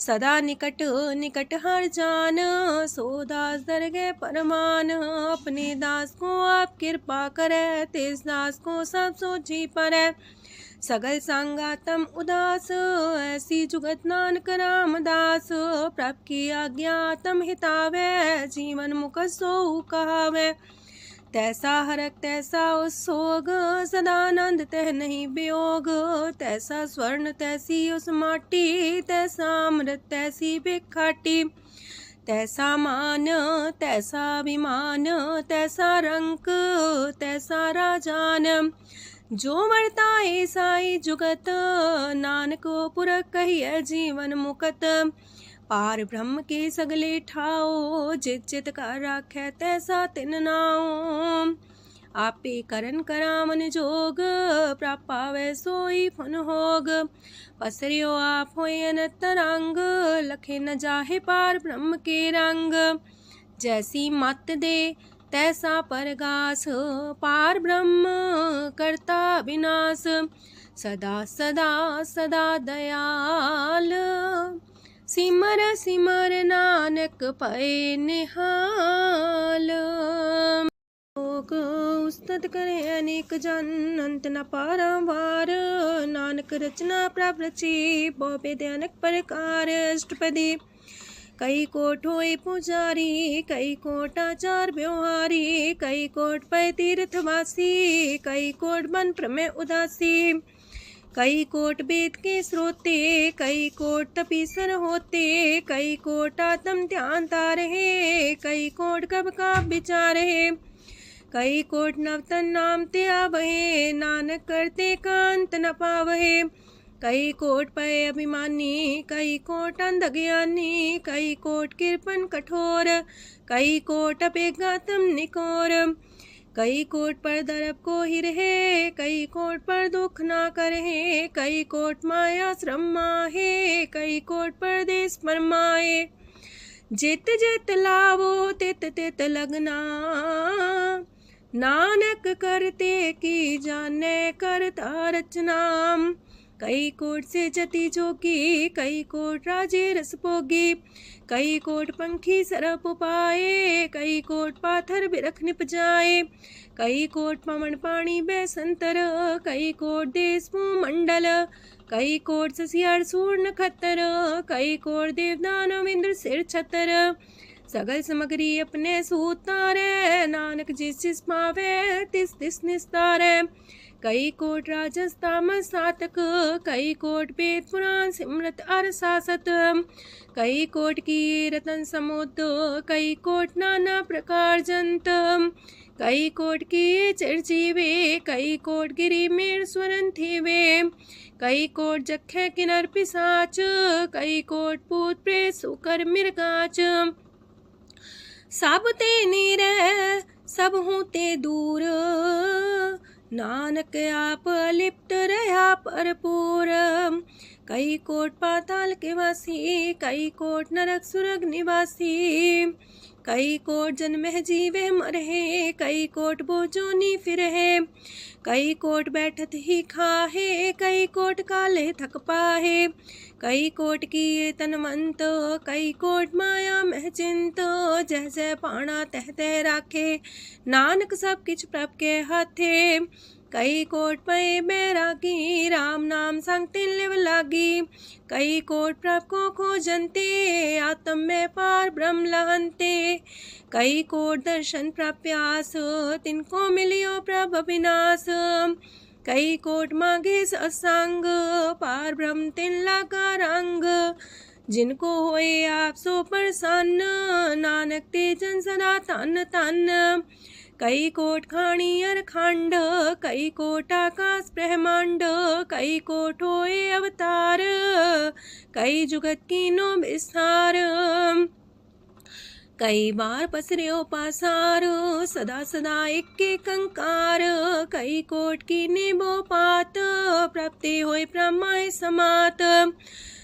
सदा निकट निकट हर जान, सो दास दरगह परमान। अपने दास को आप कृपा करे, तिस दास को सब सोझी परै। सगल संगातम उदास, ऐसी जुगत नानक रामदास। प्रभ की आज्ञा तम हितावै, जीवन मुख सो कहावै। तैसा हरक तैसा उत्सोग, सदानंद तह नहीं वियोग। तैसा स्वर्ण तैसी उस माटी, तैसा अमृत तैसी भिखाटी। तैसा मान तैसा अभिमान, तैसा रंक तैसा राजान। जो वर्ताए साई जुगत, नानक पुरख कहिए जीवन मुकत। पार ब्रह्म के सगले ठाओ, जित जित का राखै तैसा तिन नाओ। आपे करन करामन जोग, प्राप पावै सोई फन होग। पसरियो आप होय अनंत रंग, लखे न जाहे पार ब्रह्म के रंग। जैसी मत दे तैसा परगास, पार ब्रह्म करता विनाश। सदा सदा सदा दयाल, सिमर सिमर नानक पए निहाल। लोक उस्तत करे अनेक जन, अंत न पारावार। नानक रचना प्रभ रची, बहु भेद अनेक प्रकार। अष्टपदी कई कोट होए पुजारी, कई कोट आचार व्यवहारी। कई कोट पै तीर्थवासी, कई कोट बन प्रमेय उदासी। कई कोट वेद के स्रोते, कई कोट तपीसर होते। कई कोट आत्म ध्यान तारहे, कई कोट कब का विचारे। कई कोट नवतन नाम ते आवहे, नानक करते कांत न पावहे। कई कोट पय अभिमानी, कई कोट अंधज्ञानी। कई कोट कृपन कठोर, कई कोट अपेगातम निकोर। कई कोट पर दरब को ही रहे, कई कोट पर दुख ना करहे। कई कोट माया श्रम माहे, कई कोट परदेश परमाए। जित जित लावो तित तित लगना, नानक करते की जाने करता रचना। कई कोट से जति जोगी, कई कोट राजे रस भोगी। कई कोट पंखी सरप पाए, कई कोट पाथर बिरख निप जाए। कई कोट पवन पानी बैसंतर, कई कोट देश मंडल। कई कोट ससियार सूर नखत्तर, कई कोट देवदानव इंद्र सिर छतर। सगल समगरी अपने सूतारे, नानक जिस जिस पावे तिस तिस निस्तारे। कई कोट राजस तामस सातक, कई कोट वेद पुराण सिमरत अर सासत। कई कोट की रतन समुद्र, कई कोट नाना प्रकार जंत। कई कोट की चिरजीवे, कई कोट गिरी मेर स्वरन थीवे। कई कोट जखे किनर पिसाच, कई कोट पूत प्रेत सुकर मिर्गाच। सब ते नीर सब हूँ ते दूर, नानक आप लिप्त रहा भरपूर। कई कोट पाताल के वासी, कई कोट नरक सुरग निवासी। कई कोट जन्मह जीवे मरहे, कई कोट बोजोनी फिरहे। कई कोट बैठत ही खाहे, कई कोट काले थक पाहे। कई कोट किए तनवंत, कई कोट माया मह चिंत। जह जह पाणा तह तह राखे, नानक सब किछ प्रभ के हाथे। कई कोट पए बैरागी, राम नाम संग तिन लिव लागी। कई कोट प्रभ को खोजंते, आत्म में पार ब्रह्म लहंते। कई कोट दर्शन प्रप्यास, तिनको मिलियो प्रभ अविनाश। कई कोट मांगे सत्संग, पार ब्रह्म तिन लागा रंग। जिनको होए आप सो प्रसन्न, नानक ते जन सदा तन तन। कई कोट खाणी अर खंड, कई कोट आकाश ब्रह्मांड। कई कोट होए अवतार, कई जुगत कीनो विस्तार। कई बार पसर्यो पासार, सदा सदा एक कंकार। कई कोट की निबो पात, प्राप्ति होए प्रमाय समात।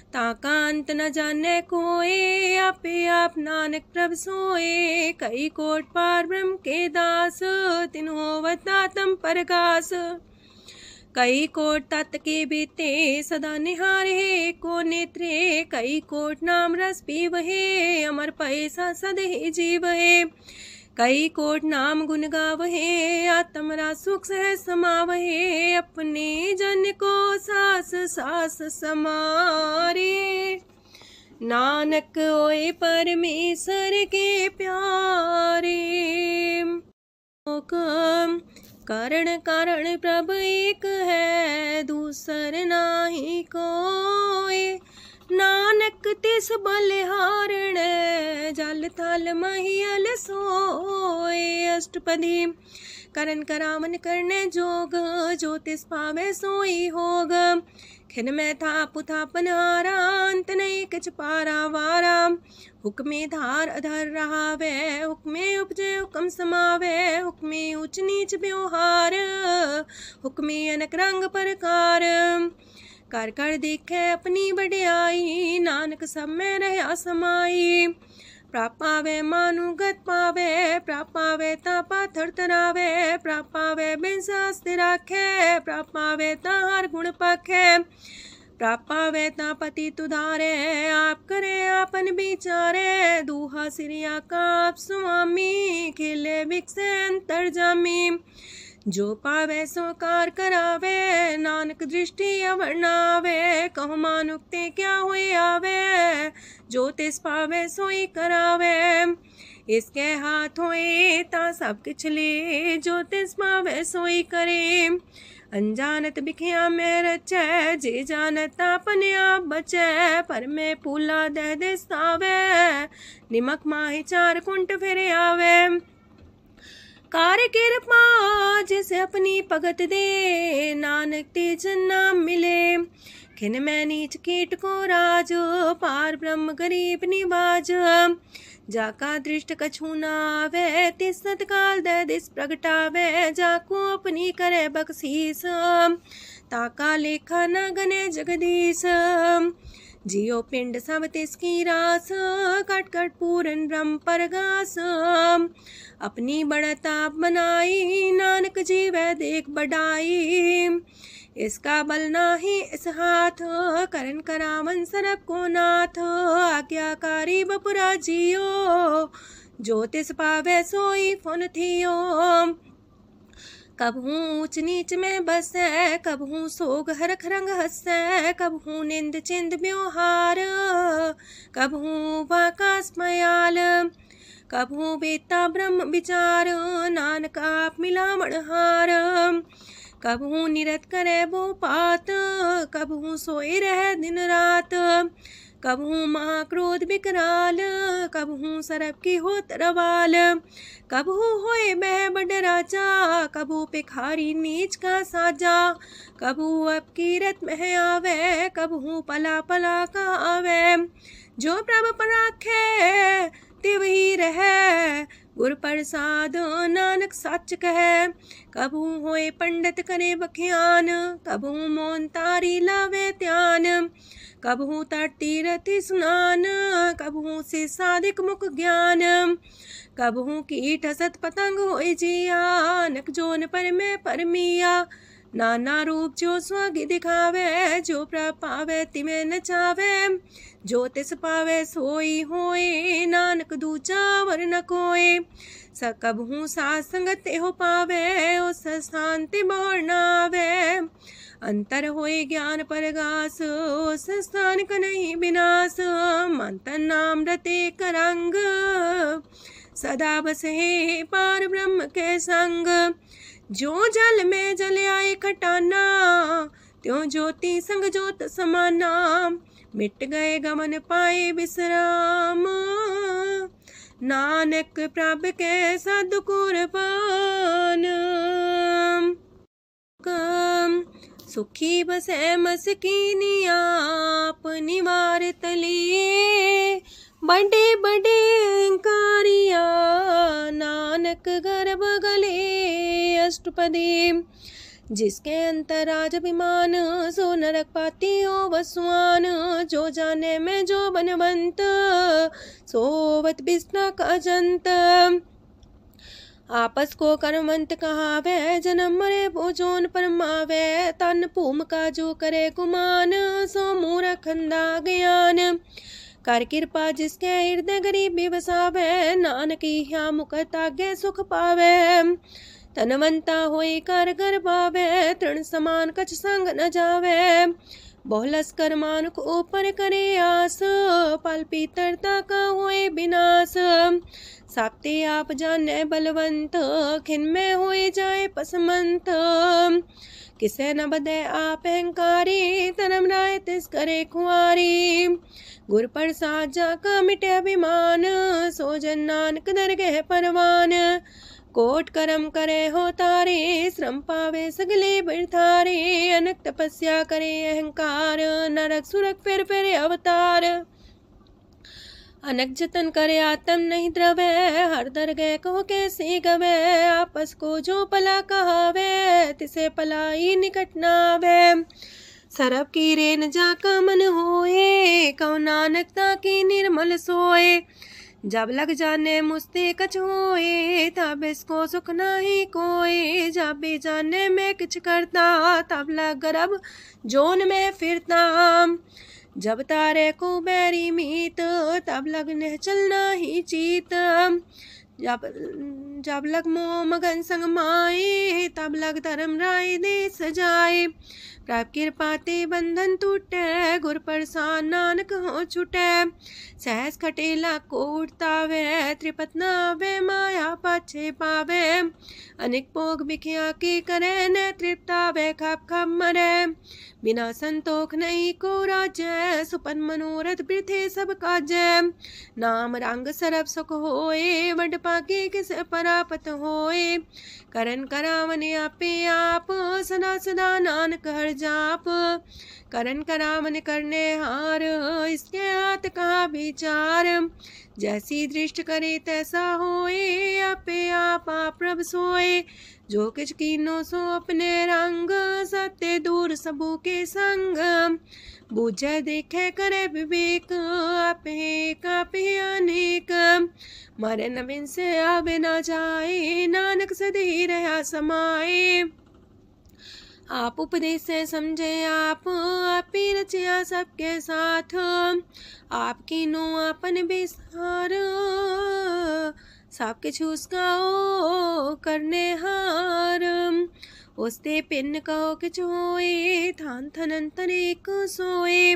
ताकांत न जाने कोए, आपे आप नानक प्रभ सोए। कई कोट पार ब्रह्म के दास, तिन्हो वतातम परगास। कई कोट तत् के बीते सदा निहारे को नेत्रे, कई कोट नाम रस पीवहे अमर पैसा सदहि जीवहे। कई कोट नाम गुण गावहे आत्मरा सुख सह समावहे, अपने जन को सास सास समारे। नानक ओए परमेश्वर के प्यारे। कारण कारण प्रभ एक है, दूसर नाही कोय। नानक तिस बलिहारण, जल थल महियल सोय। अष्टपदी। करन करावन करने जोग, जो तिस पावे सोई होग। खिन में थाप थापन हारा, अंत नहीं किछ पारा वारा। हुक्मे धार अधर रहावे, हुक्मे उपजे हुक्म समावे। हुक्मे ऊंच नीच व्यवहार, हुक्मे अनक रंग प्रकार। कर कर देखे अपनी बड़ाई, नानक सब में रहा समाई। प्राप पावे मानु गत पावे, प्राप पावे ता पाथर तरावे। प्राप पावे बिन शास्त्र राखे, प्राप पावे ता हर गुण पाखे। प्राप पावे ता पति तुधारे, आप करे आपन विचारे। दूहा सिरिया का आप स्वामी, खिले विकसे अंतर जामी। जो पावे सो कार करावे, नानक दृष्टि अवर्णावे। कहु मानुक्ते क्या हुए आवे, जो तिस पावे सोई करावे। इसके हाथ होए ता सब किछ ले, जो तिस पावे सोई करे। अनजानत बिखिया में रचै, जे जानत अपने आप बचै। पर में पूला दे दिस्तावे, निमक माही चार कुंट फिर आवे। कार कृपा जिसे अपनी भगत दे, नानक तेज नाम मिले। खिन में नीच कीट को राज, पार ब्रह्म गरीब निवाज। जाका दृष्ट कछु न आवे, तिस सतकाल दे दिस प्रगटावे। जाको अपनी करे बख्शीस, ताका लेखा न गने जगदीश। जियो पिंड सब तिसकी रास, कट कट पूरन ब्रह्म परगास। अपनी बढ़ता बनाई, नानक जीवै देख बढ़ाई। इसका बल नाही इस हाथ, करन करावन सरब को नाथ। आज्ञाकारी बपुरा जियो, जो तिस पावे सोई फुन थियो। कबहू ऊंच नीच में बसै, कबहू सोग हरख रंग हंसै। कबहू निंद चिंद व्यवहार, कबहू वाकास मयाल। कबहू बेता ब्रह्म विचार, नानक आप मिलावण हार। कबहू निरत करे वो पात, कबहू सोए रह दिन रात। कबहू महाक्रोध विकराल, कबहू सरब की हो तरवाल। कबहू होए बह बड़ राजा, कबहू भिखारी नीच का साजा। कबहू अब कीरत में आवे, कबहू पला पला का आवे। जो प्रभ पर राखे तिवही रहे, गुर प्रसाद नानक सच कहे। कबहू होए पंडित करे बख्यान, कबहू मौन तारी लावे ध्यान। कबहू तट तीरथ स्नान, कबहू से साधिक मुख ज्ञान। कबहू कीट हसत पतंग होए जिया, नक जोन पर में परमिया। नाना रूप जो स्वग दिखावे, जो प्रभ पावे तिमें नचावे। जो तिस पावे सोई होए, नानक दूजा वर न कोय। सकबहू साथ संगत हो पावे, उस स्थान ते मोर नावे। अंतर होए ज्ञान परगास, उस स्थान का नहीं विनाश। मंतन नाम रते करंग, सदा बसे पार ब्रह्म के संग। जो जल में जल आए खटाना, त्यों ज्योति संग ज्योत समाना। मिट गए गमन पाए विश्राम, नानक प्रभ के सद कुर्बान। सुखी बसे मस्कीनी आप निवार तलिए। बड़े बड़े कारिया नानक गर्भ गले। अष्टपदी। जिसके अंतराज अभिमान, सो नरक पाती हो वसुआन। जो जाने में जो बनवंत, सोवत बिस्ना का जंत। आपस को कर्मवंत कहावे, जन्म मरे भोजोन परमावे। तन भूम का जो करे गुमान, सो मूरख अंधा ज्ञान। कर कृपा जिसके हृदय गरीबी बसावे, नानक ह्या मुख तागे सुख पावे। तनवंता होई कर घर पावे, तृण समान कछ संग न जावे। बहुलस कर मानुक ऊपर करे आस, पल पीतरता का होए विनाश। साप्ते आप जाने बलवंत, खिन में होए जाए पसमंत। किसे न बदे आप अहंकारी, धर्म राय तिस करे खुआरी। गुर प्रसाद जाका मिटे अभिमान, सो जन नानक दरगह परवान। कोट करम करे हो तारे, श्रम पावे सगले बिरथारे। अनक तपस्या करे अहंकार, नरक सुरक फिर अवतार। अनक जतन करे आत्म नहीं द्रवे, हर दरगह कहो कैसे गवे। आपस को जो पला कहावे, तिसे पलाई निकट नावे। सरब की रेन जाका मन होए, कहो नानकता की निर्मल सोए। जब लग जाने मुझते कछ होए, तब इसको सुख नाही कोई। जब भी जाने में किछ करता, तब लग गर्भ जोन में फिरता। जब तारे को बैरी मीत, तब लगने चलना ही चीत। जब लग मोह मगन संग माए, तब लग धर्म राय दे सजाए। प्रभ कृपा ते बंधन टूटे, गुर प्रसाद नानक हो छूटे। सहस खटेला को उठतावे, त्रिपत नावे माया पाछे पावे। अनेक भोग बिखिया की करे, न तृप्तावे खप खप मरे। बिना संतोख नहीं को राजै, सुपन मनोरथ वृथे सब काजै। नाम रंग सरब सुख होए, वड पाके किस परापत होए। करन करावन आपे आप, सदा सदा नानक हर जाप। करन करावन करने हार, इसके हाथ का विचार। जैसी दृष्ट करे तैसा होए, आपे आप प्रभ सोए। जो किछ कीनो सो अपने रंग, सत्य दूर सबू के संग। बूझे देखे करे विवेक, आपे अनेक। मरे नवीन से आवे ना जाए, नानक सदी रहा समाए। आप उपदेश से समझे आप ही रचिया सबके साथ। आपकी नो आपन बेसार, सब किछ उसका ओ करने हार। उसते पिन कहो किछ होए, थान थनन तनेक सोए।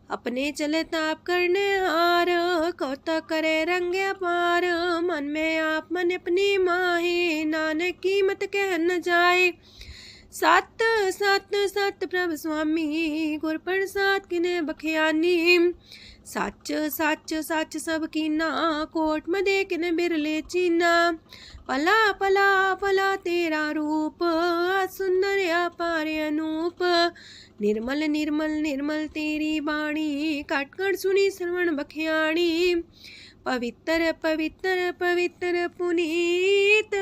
अपने चले ताप करने हार, कौतक करे रंग अपार। मन में आप मन अपनी माहे, नानक की मत कह न जाए। सत सत सत प्रभ स्वामी, गुर प्रसाद किने बखियानी। सच सच सच सब कीना, कोट मदे किने बिरले चीना। पला पला पला तेरा रूप, सुंदर अपार अनूप। निर्मल निर्मल निर्मल तेरी बाणी, काटकर सुनी श्रवण बखियाणी। पवित्र पवित्र पवित्र पुनीत,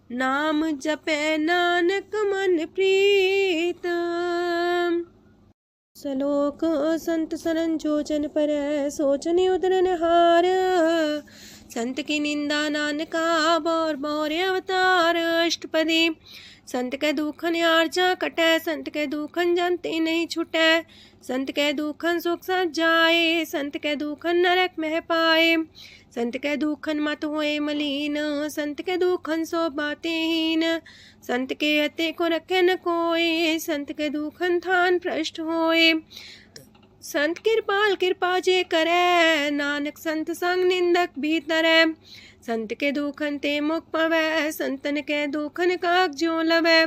नाम जपे नानक मन प्रीत। सलोक संत सरन जोजन पर, सोचने उदरन हार। संत की निंदा नानका, बौर बौर अवतार। अष्टपदी संत के दुखन आर्जा कटे, संत के दुखन जानते नहीं छुटे। संत के दुखन सुख सज जाए, संत के दुखन नरक में पाए। संत के दुखन मत होए मलीन, संत के दुखन सो बातें हीन। संत के अते को रखे न कोई, संत के दुखन थान भ्रष्ट होए। संत कृपाल कृपा जे करे, नानक संत संग निंदक भी तरे। संत के दुखन ते मुख पवै, संतन के दुखन काग जो लवै।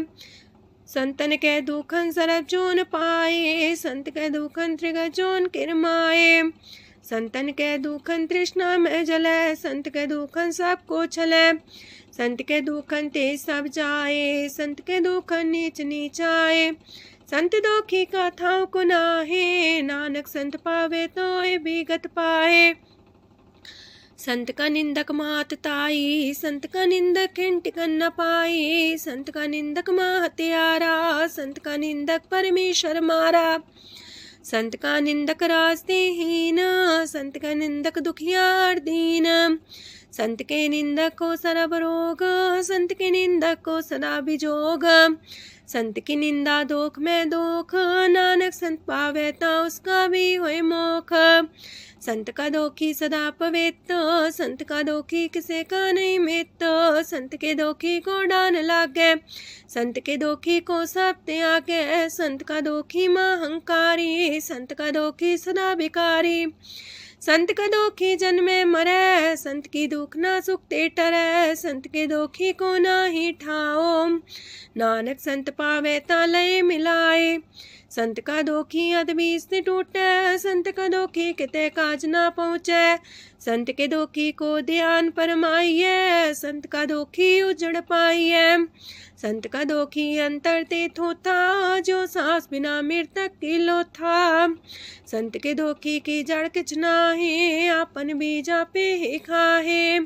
संतन के दुखन सरब जोन पाए, संत के दुखन त्रिगत जोन किरमाए। संतन के दुखन तृष्णा में जले, संत के दुखन सबको छले। संत के दुखन ते सब जाए, संत के दुखन नीच नीचाए। संत दोखी का थाव को नाहे, नानक संत पावे तो विगत पाए। संत का निंदक मात ताई, संत का निंदक टिकन न पाई। संत का निंदक माँ हत्यारा, संत का निंदक परमेश्वर मारा। संत का निंदक रास्ते हीन, संत का निंदक दुखियार दीन। संत के निंदक को सरब रोग, संत के निंदक को सदा बिजोग। संत की निंदा दोख में दोख, नानक संत पावे ता उसका भी होए मोख। संत का दोखी सदा पवित्र, संत का दोखी किसे का नहीं मित। संत के दोखी को डान लागे, संत के दोखी को सब त्यागे। संत का दोखी महंकारी, संत का दोखी सदा भिकारी। संत का दोखी जन्मे मरे, संत की दुख ना सुख ते टरे। संत के दोखी को ना ही ठाओ, नानक संत पावे ता लय मिलाए। संत का दोखी अदबीस ने टूटे, संत का दोखी किते काज ना पहुँचे। संत के दोखी को ध्यान परमाइए, संत का दोखी उजड़ पाइए। संत का दोखी अंतर ते थोथा, जो सांस बिना मृतक की लोथा। संत के दोखी की जड़ किछ नाहे, आपन बीजा पे ही खाहे।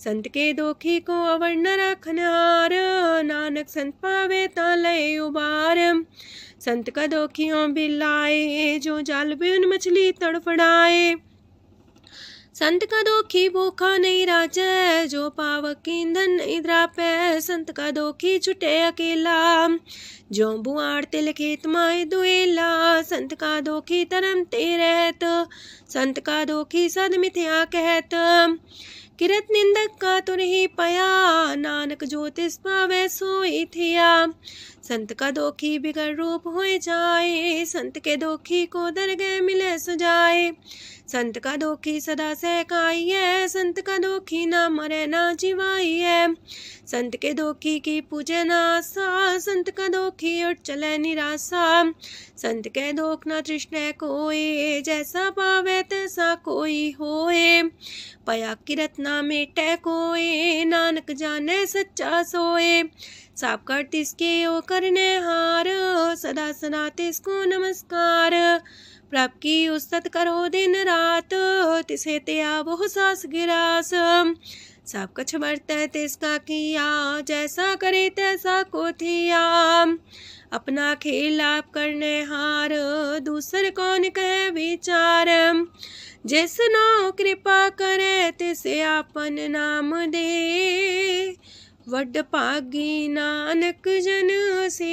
संत के दोखी को अवर न रखनार, नानक संत पावे ता लय उबार। संत का दोखियों बिलाए, जो जाल बिन मछली तड़फड़ाए। संत का दोखी भूखा नहीं राजे, जो पावक ईंधन नहीं द्रापे। संत का दोखी छुटे अकेला, जो बुआड़ तिल खेत माए दुएला। संत का दोखी तरम ते रहत, संत का दोखी सद मिथ्या कहत। किरत निंदक का तुर ही पया, नानक जो तिस पावे सोई थिया। संत का दोखी बिगड़ रूप होए जाए, संत के दोखी को दरगह मिले सजाए। संत का दोखी सदा सहकाइए, संत का दोखी ना मरे ना जिवाइए। संत के दोखी की पूजे ना आशा, संत का दोखी उठ चले निराशा। संत के दोख ना तृष्णा कोई, जैसा पावे तैसा कोई होए। पया किरत ना मेटे कोई, नानक जाने सच्चा सोए। साप कर तिसके ओ करने हार, सदा सदा तिसको नमस्कार। प्रभ की उस्तत करो दिन रात, तिसे त्या वो सास गिरास। सब कछ बरतै तिसका किया, जैसा करे तैसा को थिया। अपना खेल आप करने हार, दूसर कौन कहे विचार। जिसनो कृपा करे तिसे आपन नाम दे, वड पागी नानक जन से।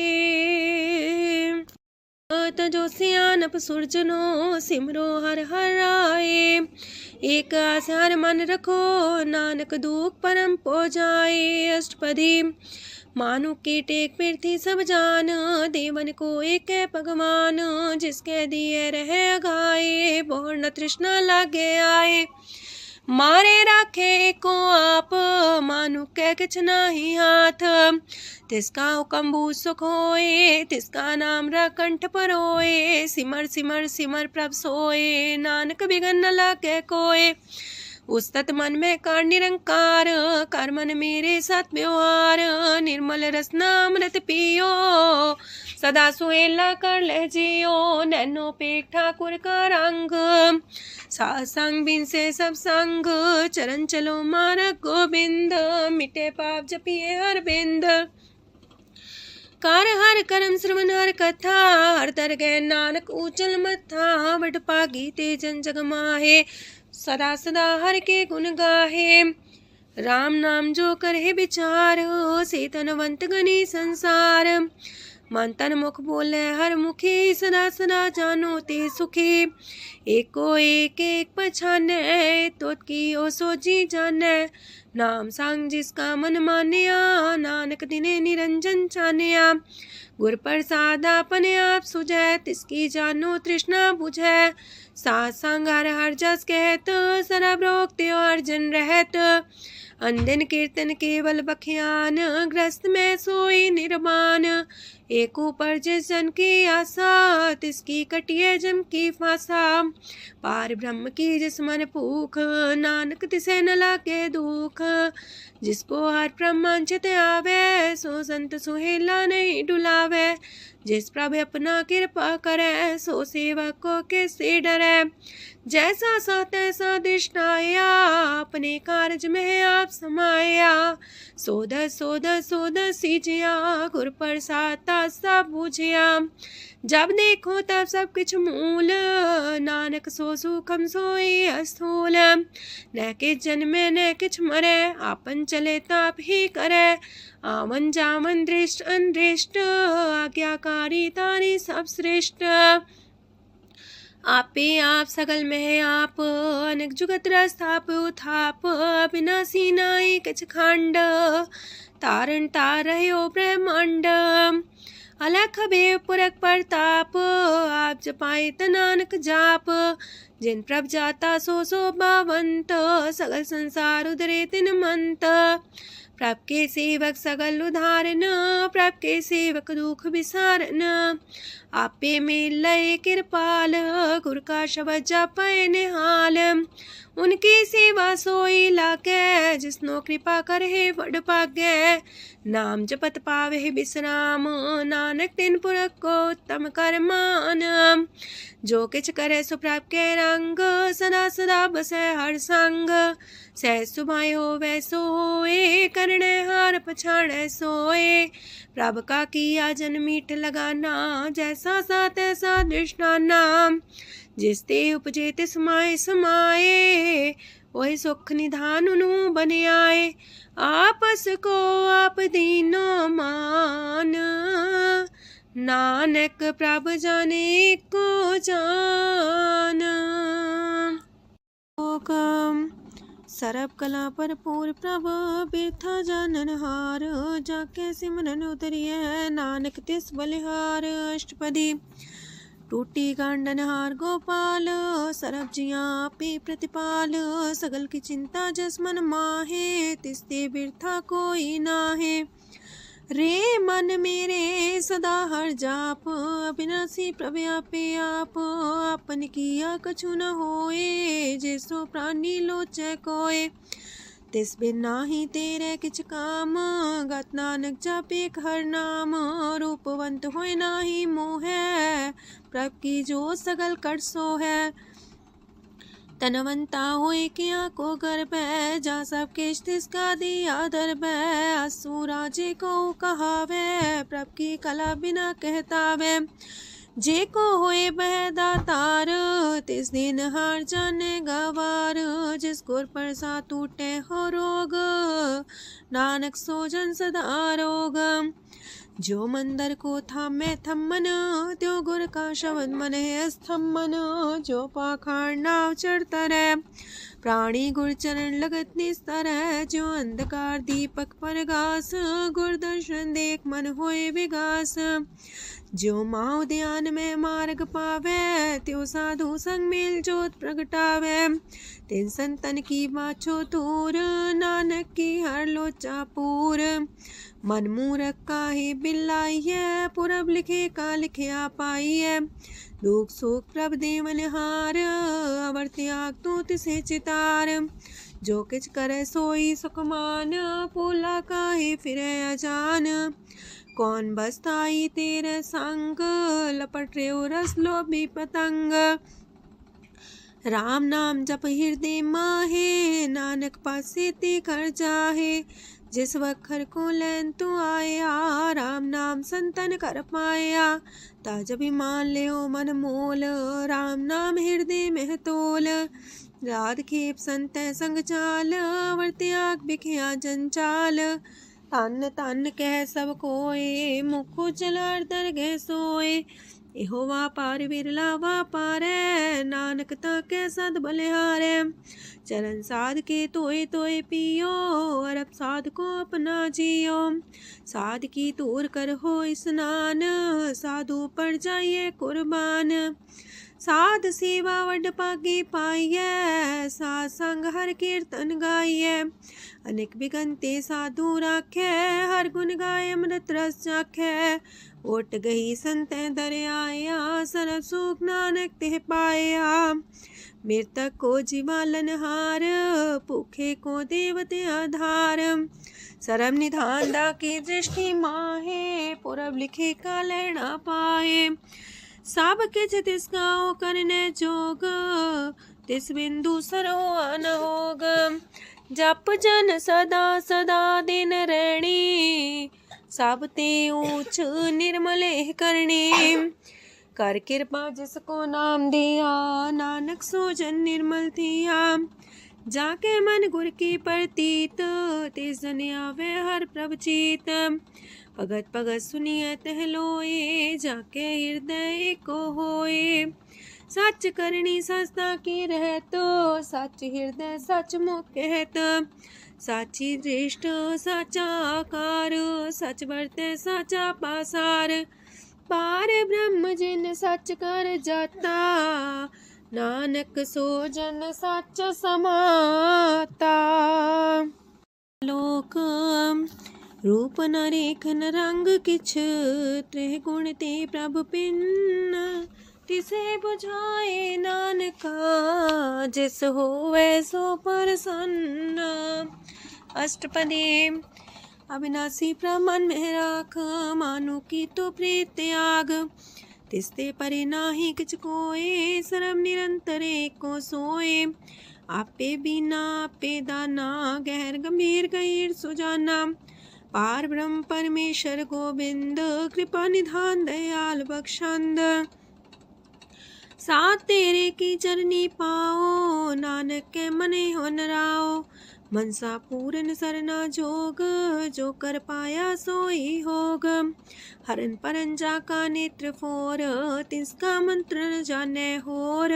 तजो सियानप सुरजनो, सिमरो हर हर आए। एक आसार मन रखो, नानक दुख परम पो जाए। अष्टपदी मानु के टेक पृथ्वी सब जान, देवन को एक है भगवान। जिसके दिए रहे अघाए, बोर न तृष्णा लागे आए। मारे राखे को आप, मानु के किछ नाही हाथ। तिसका हुक्म भू सुख होए, तिसका नाम रकंठ पर होए। सिमर सिमर सिमर प्रभ सोए, नानक बिगन न लागे कोय। उस्तत मन में कर निरंकार, कर मन मेरे साथ व्यवहार। निर्मल रसना अमृत पियो, सदा सुहेला कर ले जियो। नैनो पेट ठाकुर का रंग, सासंग बिन से सब संग। चरण चलो मार्ग गोविंद, मिटे पाप जपिए हर बिंद। कार हर करम श्रवण हर कथा, हर तर गए नानक ऊचल मथा। वड पागी ते जन जग माहे, सदा सदा हर के गुण गाहे। राम नाम जो करे विचार, से तनवंत गनी संसार। मन तन मुख बोले हर मुखी, सदा सदा जानो ते सुखी। एको एक एक पछाने, तो की ओ सोची जाने। नाम सांग जिसका मन मानिया, नानक दिने निरंजन छानिया। गुर प्रसाद अपने आप सुझै, तिसकी जानो तृष्णा बुझै। सात संग हर हर जस कहत, सरब रोग त्यो अर्जन रहत। अंदिन कीर्तन केवल बख्यान, ग्रस्त में सोई निर्वाण। एक ऊपर जिस जन की आशा, तिसकी कटिए जम की फांसा। पार ब्रह्म की जिस मन भूख, नानक तिसे न लागे दुख। जिसको हर प्रमांचित आवे, सो संत सुहेला नहीं डुलावे। जिस प्रभु अपना कृपा करे, सो सेवक को किससे डरे। जैसा सा तैसा दृष्टाया, अपने कारज में आप समाया। सोध सोध सोध सीजिया, गुर प्रसाद सब बूझिया। जब देखो तब सब किछ मूल, नानक सो सुखम सोई अस्थूल। न किछ जन्मे न किछ मरे, आपन चले ताप ही करे। आवन जावन दृष्ट अनदृष्ट, आज्ञाकारी तारी सब श्रेष्ठ। आपे आप सगल में आप, अनेक जुगत रस्थाप उथाप। अविनाशी नाई किछ खंड, तारण तार रह्यो ब्रह्मांड। अलख भेव पुरख प्रताप, आप जपाए नानक जाप। जिन प्रभ जाता सो शोभावंत, सगल संसार उधरे तिन मंत। प्रभ के सेवक सगल उधारन, प्रभ के सेवक दुख विसारन। आपे में लय कृपाल, गुर का शब्द जपै निहाल। उनकी सेवा सोई लागे, जिसनो कृपा करे वड पागे। नाम जपत पावे विश्राम, नानक तिन पुरख को उत्तम कर मान। जो किछ करे सो प्रभ के रंग, सदा सदा बसै हर संग। सह सुभाए होवै सो होए, करणे हार पछाड़ै सोए। प्रभ का किया जन मीठ लगाना, जैसा सा तैसा दृष्टाना। जिस ते उपजे तिस समाए समाए, ओहि सुख निधान उनु बन आए। आपस को आप दीनो मान, नानक प्रभ जाने को जान। सरब कला भरपूर प्रभ, बिरथा जानन हार। जाके सिमरन उतरिए, नानक तिस बलिहार। अष्टपदी। टूटी गांडन हार गोपाल, सरब जिया पे प्रतिपाल। सगल की चिंता जस मन माहे, तिसते बिरथा कोई नाहे। रे मन मेरे सदा हर जाप, अविनाशी प्रभ आपे आप। आपन किया कछु न होए, जैसो प्राणी लोचै कोय। तिस बिन नाही तेरे किछ काम, गत नानक जापे हर नाम। रूपवंत होय नाही मोह, प्रभ की जो सगल कर सो है। तनवंता होए किया को गर्भ, जा सब किश तिसका दिया दर्भ। असु राजे को कहावे, प्रभ की कला बिना कहतावे। जे को होए बह दातार, तिस दिन हार जाने गवार। जिस गुर प्रसाद टूटे हो रोग, नानक सो जन सदा रोग। जो मंदर को थामे थम्मन, त्यो गुर का शब्द मन है स्तम्भन। जो पाखार नाव चढ़ता रहे, प्राणी गुर चरण लगत निस्तर है। जो अंधकार दीपक परगास, गुर दर्शन देख मन होए विगास। जो माओ ध्यान में मार्ग पावे, त्यो साधु संग मेल जोत प्रगटावे। तिन संतन की बाछो तूर, नानक की हर लोचा पूर। मन मूरख काहे बिलाइए, पुरब लिखे का लिखिया पाइए। दुख सुख प्रभ देवन हार, अवर त्याग तू तिसे चितार। जो किछ करे सोई सुखमान, पोला काहे फिरे अजान। कौन बसताई तेरे संग, लपट रे रस लोभी पतंग। राम नाम जप हृदय माहे, नानक पासे ते कर जाहे। जिस वखर को लैन तू आया, राम नाम संतन कर पाया। ताज अभिमान ले मन मोल, राम नाम हृदय में तोल। राध खेप संत संग चाल, अवर त्याग बिखिया जंचाल। तन तन कह सब कोय, मुख उजल दरगह सोए। एहो वापार विरला वापारै, नानक ताके सद बलिहारै। चरण साध के तोय तोय पियो, अरब साध को अपना जियो। साध की तूर कर हो स्नान, साधु पर जाइए कुर्बान। साध सेवा वड पागे पाइए, साध संग हर कीर्तन गाइए। अनेक बिगंते साधु राखे, हर गुण गाय अमृत रस चाखे। ओट गई संत दर आया, सरब सुख नानक तेह पाया। मृतक को जीवालन हार, भूखे को देवते आधार। सरब निधान दा की दृष्टि माहे, पुरब लिखे का लेना पाए। सब किछ तिसका करने जोग, तिस बिंदु सरो न होग। जप जन सदा सदा दिन रैणी, सब ते ऊंच निर्मल करणी। कर कृपा जिसको नाम दिया, नानक सो जन निर्मल थिया। जाके मन गुर की प्रतीत, तिस जन आवे हर प्रभ चीत। भगत भगत सुनिए तह लोए, जाके हृदय को होए। सच करनी सस्ता की रहत, सच हृदय सच मुख कहत। साची दृष्ट साचा आकार, सच बरते साचा पासार। पार ब्रह्म जिन सच कर जाता, नानक सो जन सच समाता। लोक रूप न रेखन रंग किछ, त्रिह गुण ते प्रभ पिन्न। तिसे बुझाए नानका, जिस होवे सो प्रसन्न। अष्टपदी। अविनाशी प्रमन में राख, मानो की तो प्रीत त्याग। तिसते परे नाही किछ कोय, सर्व निरंतर एको सोए। आपे बिना आपे दाना, गहर गंभीर गहीर सुजाना। पार ब्रह्म परमेश्वर गोविंद, कृपा निधान दयाल बख्शंद। साथ तेरे की चरनी पाओ, नानक के मने हो नराओ। मनसा पूरन सरना जोग, जो कर पाया सोई होग। हरन परन जाका नेत्र फोर, तिसका मंत्र न जाने होर।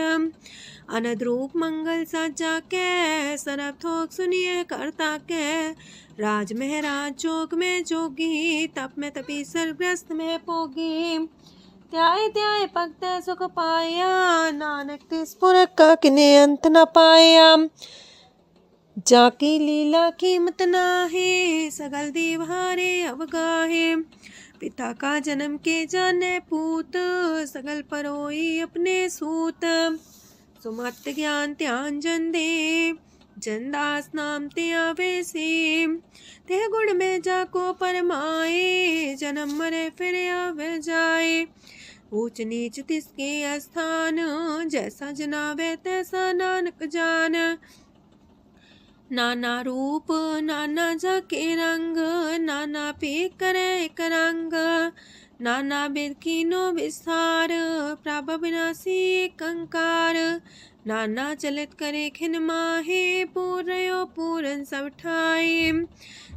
अनद रूप मंगल साजा के, सरब थोक सुनिए करता के। राज महराज जोग में जोगी, तप में तपी सर्वग्रस्त में पोगी। त्याय त्याय भक्त सुख पाया, नानक तिस पुरख का किने अंत न पाया। जाकी लीला कीमत नाहे, सगल देव हारे अवगाहे। पिता का जन्म के जाने पूत, सगल परोई अपने सूत। सुमत ज्ञान ध्यान जन दे, जनदास नाम ते आवे से। ते गुण में जाको परमाए, जन्म मरे फिर आवे जाए। ऊंच नीच तिसके स्थान, जैसा जनावे तैसा नानक जान। नाना रूप नाना जाके रंग, नाना पे करे एक रंग। नाना बिद कीनो विस्तार, प्रभ विनाशी एक अंकार। नाना चलित करे खिन माहे, पूर्यो पूरन सब ठाए।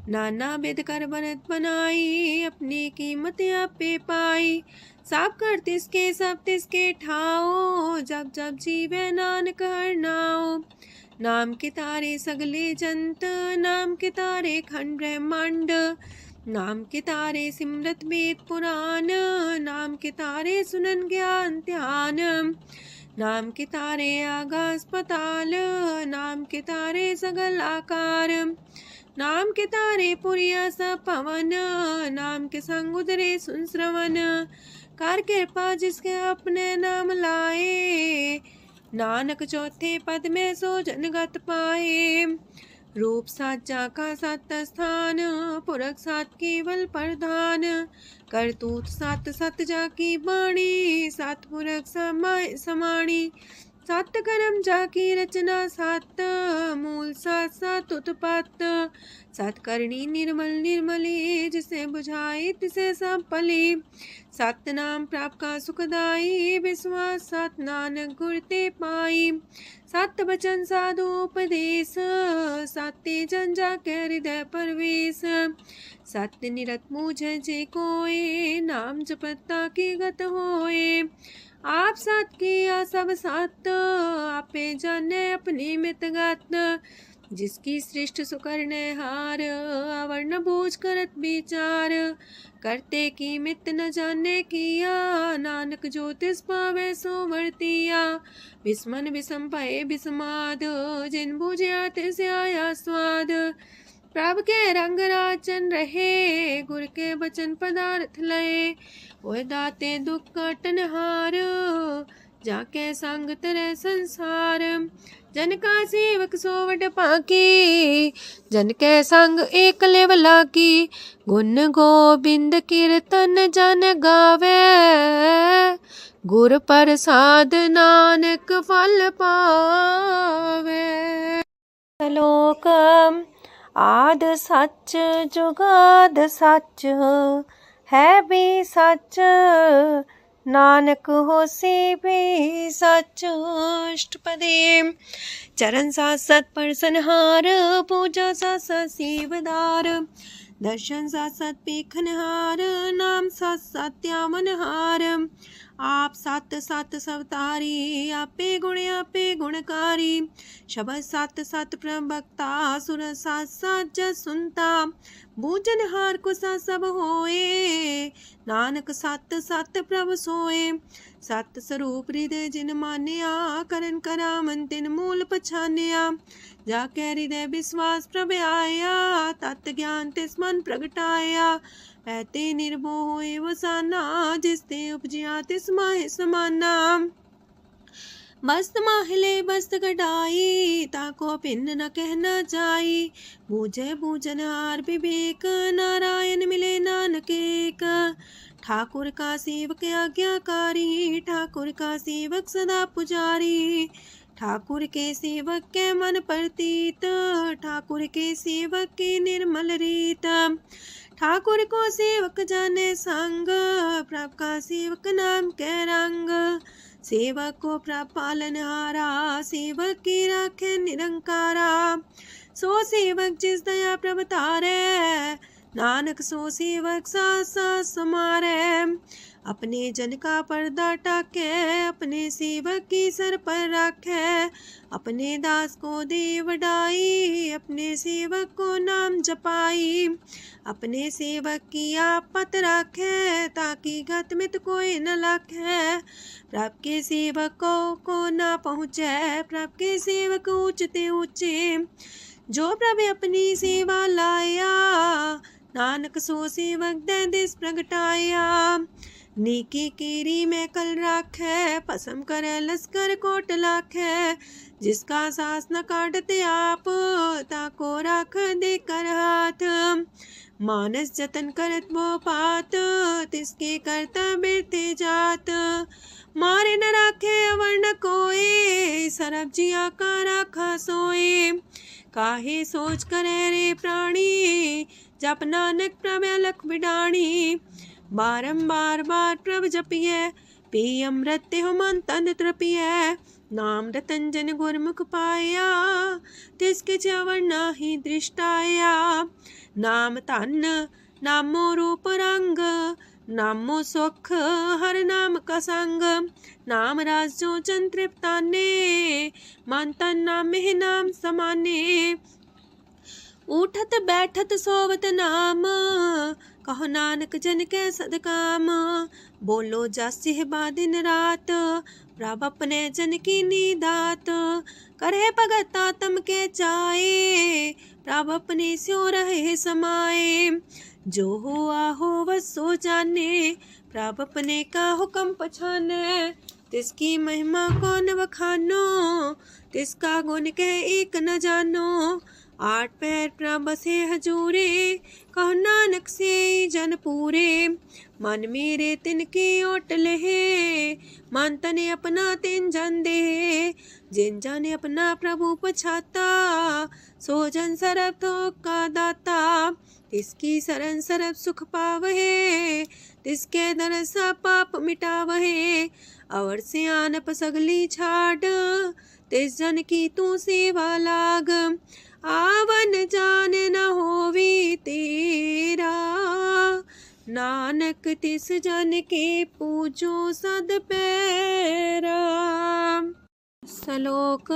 नाना बिद कर बनत बनाई, अपनी कीमत आपे पाई। सब कर तिसके सब तिसके ठाओ, जब जब जीवे नानक हर नाओ। नाम के तारे सगले जंत, नाम के तारे खंड ब्रह्मांड। नाम के तारे सिमरत वेद पुराण, नाम के तारे सुनन ज्ञान ध्यान। नाम के तारे आकाश पताल, नाम के तारे सगल आकार। नाम के तारे पुरिया सब पवन, नाम के संग उदरे सुन श्रवण। कर कृपा जिसके अपने नाम लाए, नानक चौथे पद में सो जनगत पाए। रूप साचा का सत स्थान, पुरख सात केवल प्रधान। करतूत सत सत जाकी बाणी, सत पुरख समाय समाणी। सत कर्म जाकी रचना सत, मूल सात सात उत्पत्त। सत करनी निर्मल निर्मली, जिसे बुझाई तिसे सब पली। सत नाम प्राप्त का सुखदाई, विश्वास सत नानक गुर ते पाई। सत बचन साधु उपदेश, सत्य जन जाके हृदय परवेश। सत्य निरत मुझे जे कोय, नाम जपता की गत होए। आप सत किया सब सत, आपे जाने अपनी मित गत। जिसकी सृष्टि सुकरने हार, अवर्ण बूझ करत विचार। करते की मित न जाने किया, नानक जो तिस पावे सो वर्तिया। विस्मन विषम भये विस्माद, जिन बुझिया तिस आया स्वाद। प्रभ के रंग राजन रहे, गुर के बचन पदार्थ लये। ओए दाते दुख काटन हार, जाके संग तरे संसार। जन का सेवक सोवट पाकी, जन के संग एक लेवला की। गुण गोबिंद कीर्तन जन गावे, गुर प्रसाद नानक फल पावे। श्लोक आद सच जुगाद सच, है भी सच नानक होसी भी सच। अष्टपदी चरण साथ सत परसनहार, पूजा साथ साथ सेवदार। दर्शन साथ साथ पेखनहार, नाम साथ साथ त्यावनहार। आप सत सत सवतारी, आपे गुणकारी। शबद सत सत प्रभक्ता, सुर साथ साथ जस सुनता। बूझनहार को साथ सब होए, नानक सत सत प्रभ सोए। सत स्वरूप हृदय जिन मानिया, करन करामन तिन मूल पछानिया। जाके हृदय विश्वास प्रभ आया, तत् ज्ञान तिस मन प्रगटाया। पैते निर्भो होए वसाना, जिसते उपजिया तिस माहि समाना। मस्त माहिले बस्त कटाई, ताको भिन्न न कहना जाई। बूझे बूझन हार विवेक, नारायण मिले नानक एक। ठाकुर का सेवक आज्ञाकारी, ठाकुर का सेवक सदा पुजारी। ठाकुर के सेवक के मन प्रतीत, ठाकुर के सेवक की निर्मल रीत। ठाकुर को सेवक जाने संग, प्रभ का सेवक नाम के रंग। सेवक को प्रभ पालनहारा, सेवक की राखे निरंकारा। सो सेवक जिस दया प्रभ तारे, नानक सो सेवक साथ साथ समारे। अपने जन का पर्दा टाके, अपने सेवक की सर पर राखे। अपने दास को दे वडाई, अपने सेवक को नाम जपाई। अपने सेवक की आप पत राखे, ताकि गत मित कोई न लाखे। प्रभ के सेवक को ना पहुँचे, प्रभ के सेवक ऊंचते ऊंचे। जो प्रभ अपनी सेवा लाया, नानक सो सेवक दे दिस प्रगटाया। नीकी कीरी में कल राखे, पसम करे लश्कर कोट लाखे। जिसका सास न काटते आप, ताको राख दे कर हाथ। मानस जतन करत वो पात, तिसके करता बिरते जात। मारे न राखे अवर न कोए, सरब जिया का राखा सोए। काहे सोच करे रे प्राणी, जप नानक प्रभ अलख बिडाणी। बारंबार बार प्रभ जपिए, पी अमृत हो मन तन तृपिए। नाम रतन जन गुरमुख पाया, तिसके च्यवर नाही दृष्टाया। नाम धन नामो रूप रंग, नामो सुख हर नाम का संग। नाम राज जो जन तृप्ताने, मन तन नाम में नाम समाने। उठत बैठत सोवत नाम, कहो नानक जन के सदकाम। बोलो जस बा दिन रात, प्रभ अपने जन की नीदात। करे भगत आत्म के चाए, प्रभ अपने स्यो रहे समाए। जो हो आहो वसो जाने, प्रभ अपने का हुक्म पछाने। तिसकी महिमा कौन वखानो, तिसका गुण के एक न जानो। आठ पैर प्रभ बसे हजूरे, कहो नानक से जन पूरे। मन मेरे तिनकी ओट लहे, मन तने अपना तिन जन दे। जिन जन अपना प्रभु पछाता, सो जन सरब थोक का दाता। तिसकी शरण सरब सुख पावहे, तिसके दरसा पाप मिटावहे। अवर से आनप सगली छाड़, तिस जन की तू सेवा लाग। आवन जान न होवी तेरा, नानक तिस जन के पूजो सद पैरा। श्लोक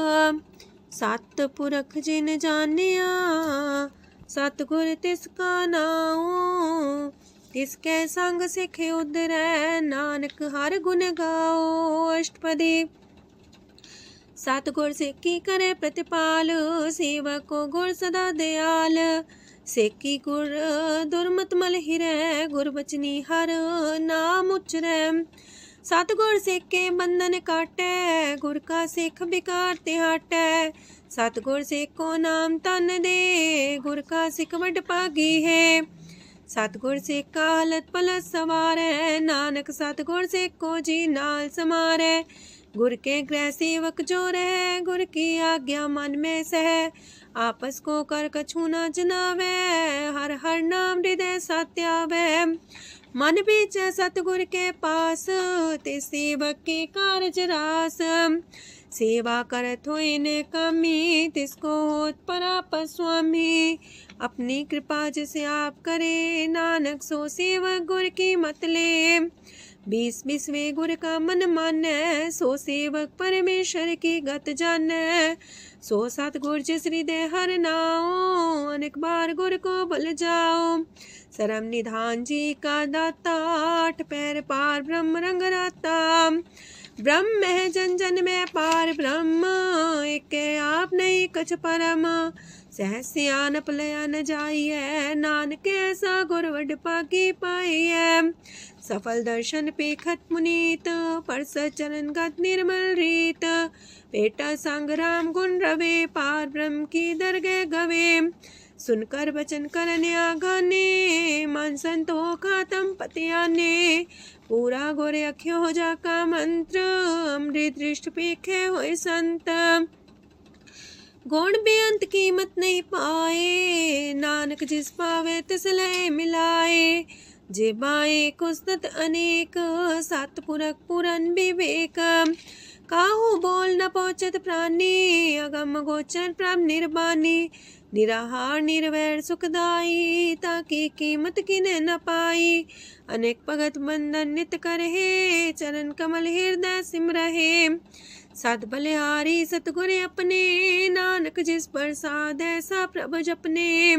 सत पुरख जिन जानिया, सतगुर तिसका नाओ। तिसके संग सिख उदरै, नानक हर गुण गाओ। अष्टपदी सतगुर सिक्की करे प्रतिपाल, सेवक को गुर सदा दयाल। सेकी गुर दुर्मत मल हिरै, गुर बचनी हर नाम उचरै। सतगुर सिख के बंधन काटै, गुर का सिख बिकार ते हटै। सतगुर सिख को नाम तन दे, गुर का सिख वड भागी है। सतगुर सिख का हलत पलत सवारै, नानक सतगुर सिख को जी नाल समारै। गुर के गृह सेवक जो रहे, गुर की आज्ञा मन में सह। आपस को कर कछु न जनावै, हर हर नाम हृदय सत्यावै। मन बीचै सतगुर के पास, ते सेवक के कारज रास। सेवा करत होए ने कामी, तिसको होत परापर स्वामी। अपनी कृपा जिसे आप करे, नानक सो सेवक गुर की मत ले। 20 गुर का मन मानै, सो सेवक परमेश्वर की गत जानै। सो सतगुर जिस हृदय हर नाओ, अनेक बार गुर को बल जाओ। सरम निधान जी का दाता, 8 पैर पार ब्रह्म रंग राता। ब्रह्म है जन जन में पार ब्रह्म, एक आप नहीं कछ परम। सहस सियानप लया न जाइए, नानक ऐसा गुर वड पागी पाइए। सफल दर्शन पेखत मुनीत, परस चरण गत निर्मल रीत। बेटा संग राम गुण रवे, पार ब्रह्म की दरगह गवे। सुनकर बचन करन आगाने, मन संतो खातम पतियाने। पूरा गोरे अख्यो हो जाका मंत्र, अमृत दृष्ट पेखे होए संत। गुण बेअंत कीमत नहीं पाए, नानक जिस पावे तिस लय मिलाए। जेबाए कुस्तत अनेक, सतपुरख पुरन विवेक। काहू बोल न पहुँचत प्राणी, अगम गोचर प्रभ निर्बानी। निराहार निर्वैर सुखदाई, ताकि कीमत किने न पाई। अनेक भगत बंधन नित करहे, चरण कमल हृदय सिमरहे। सत बलिहारी सतगुर अपने, नानक जिस प्रसाद ऐसा प्रभ जपने।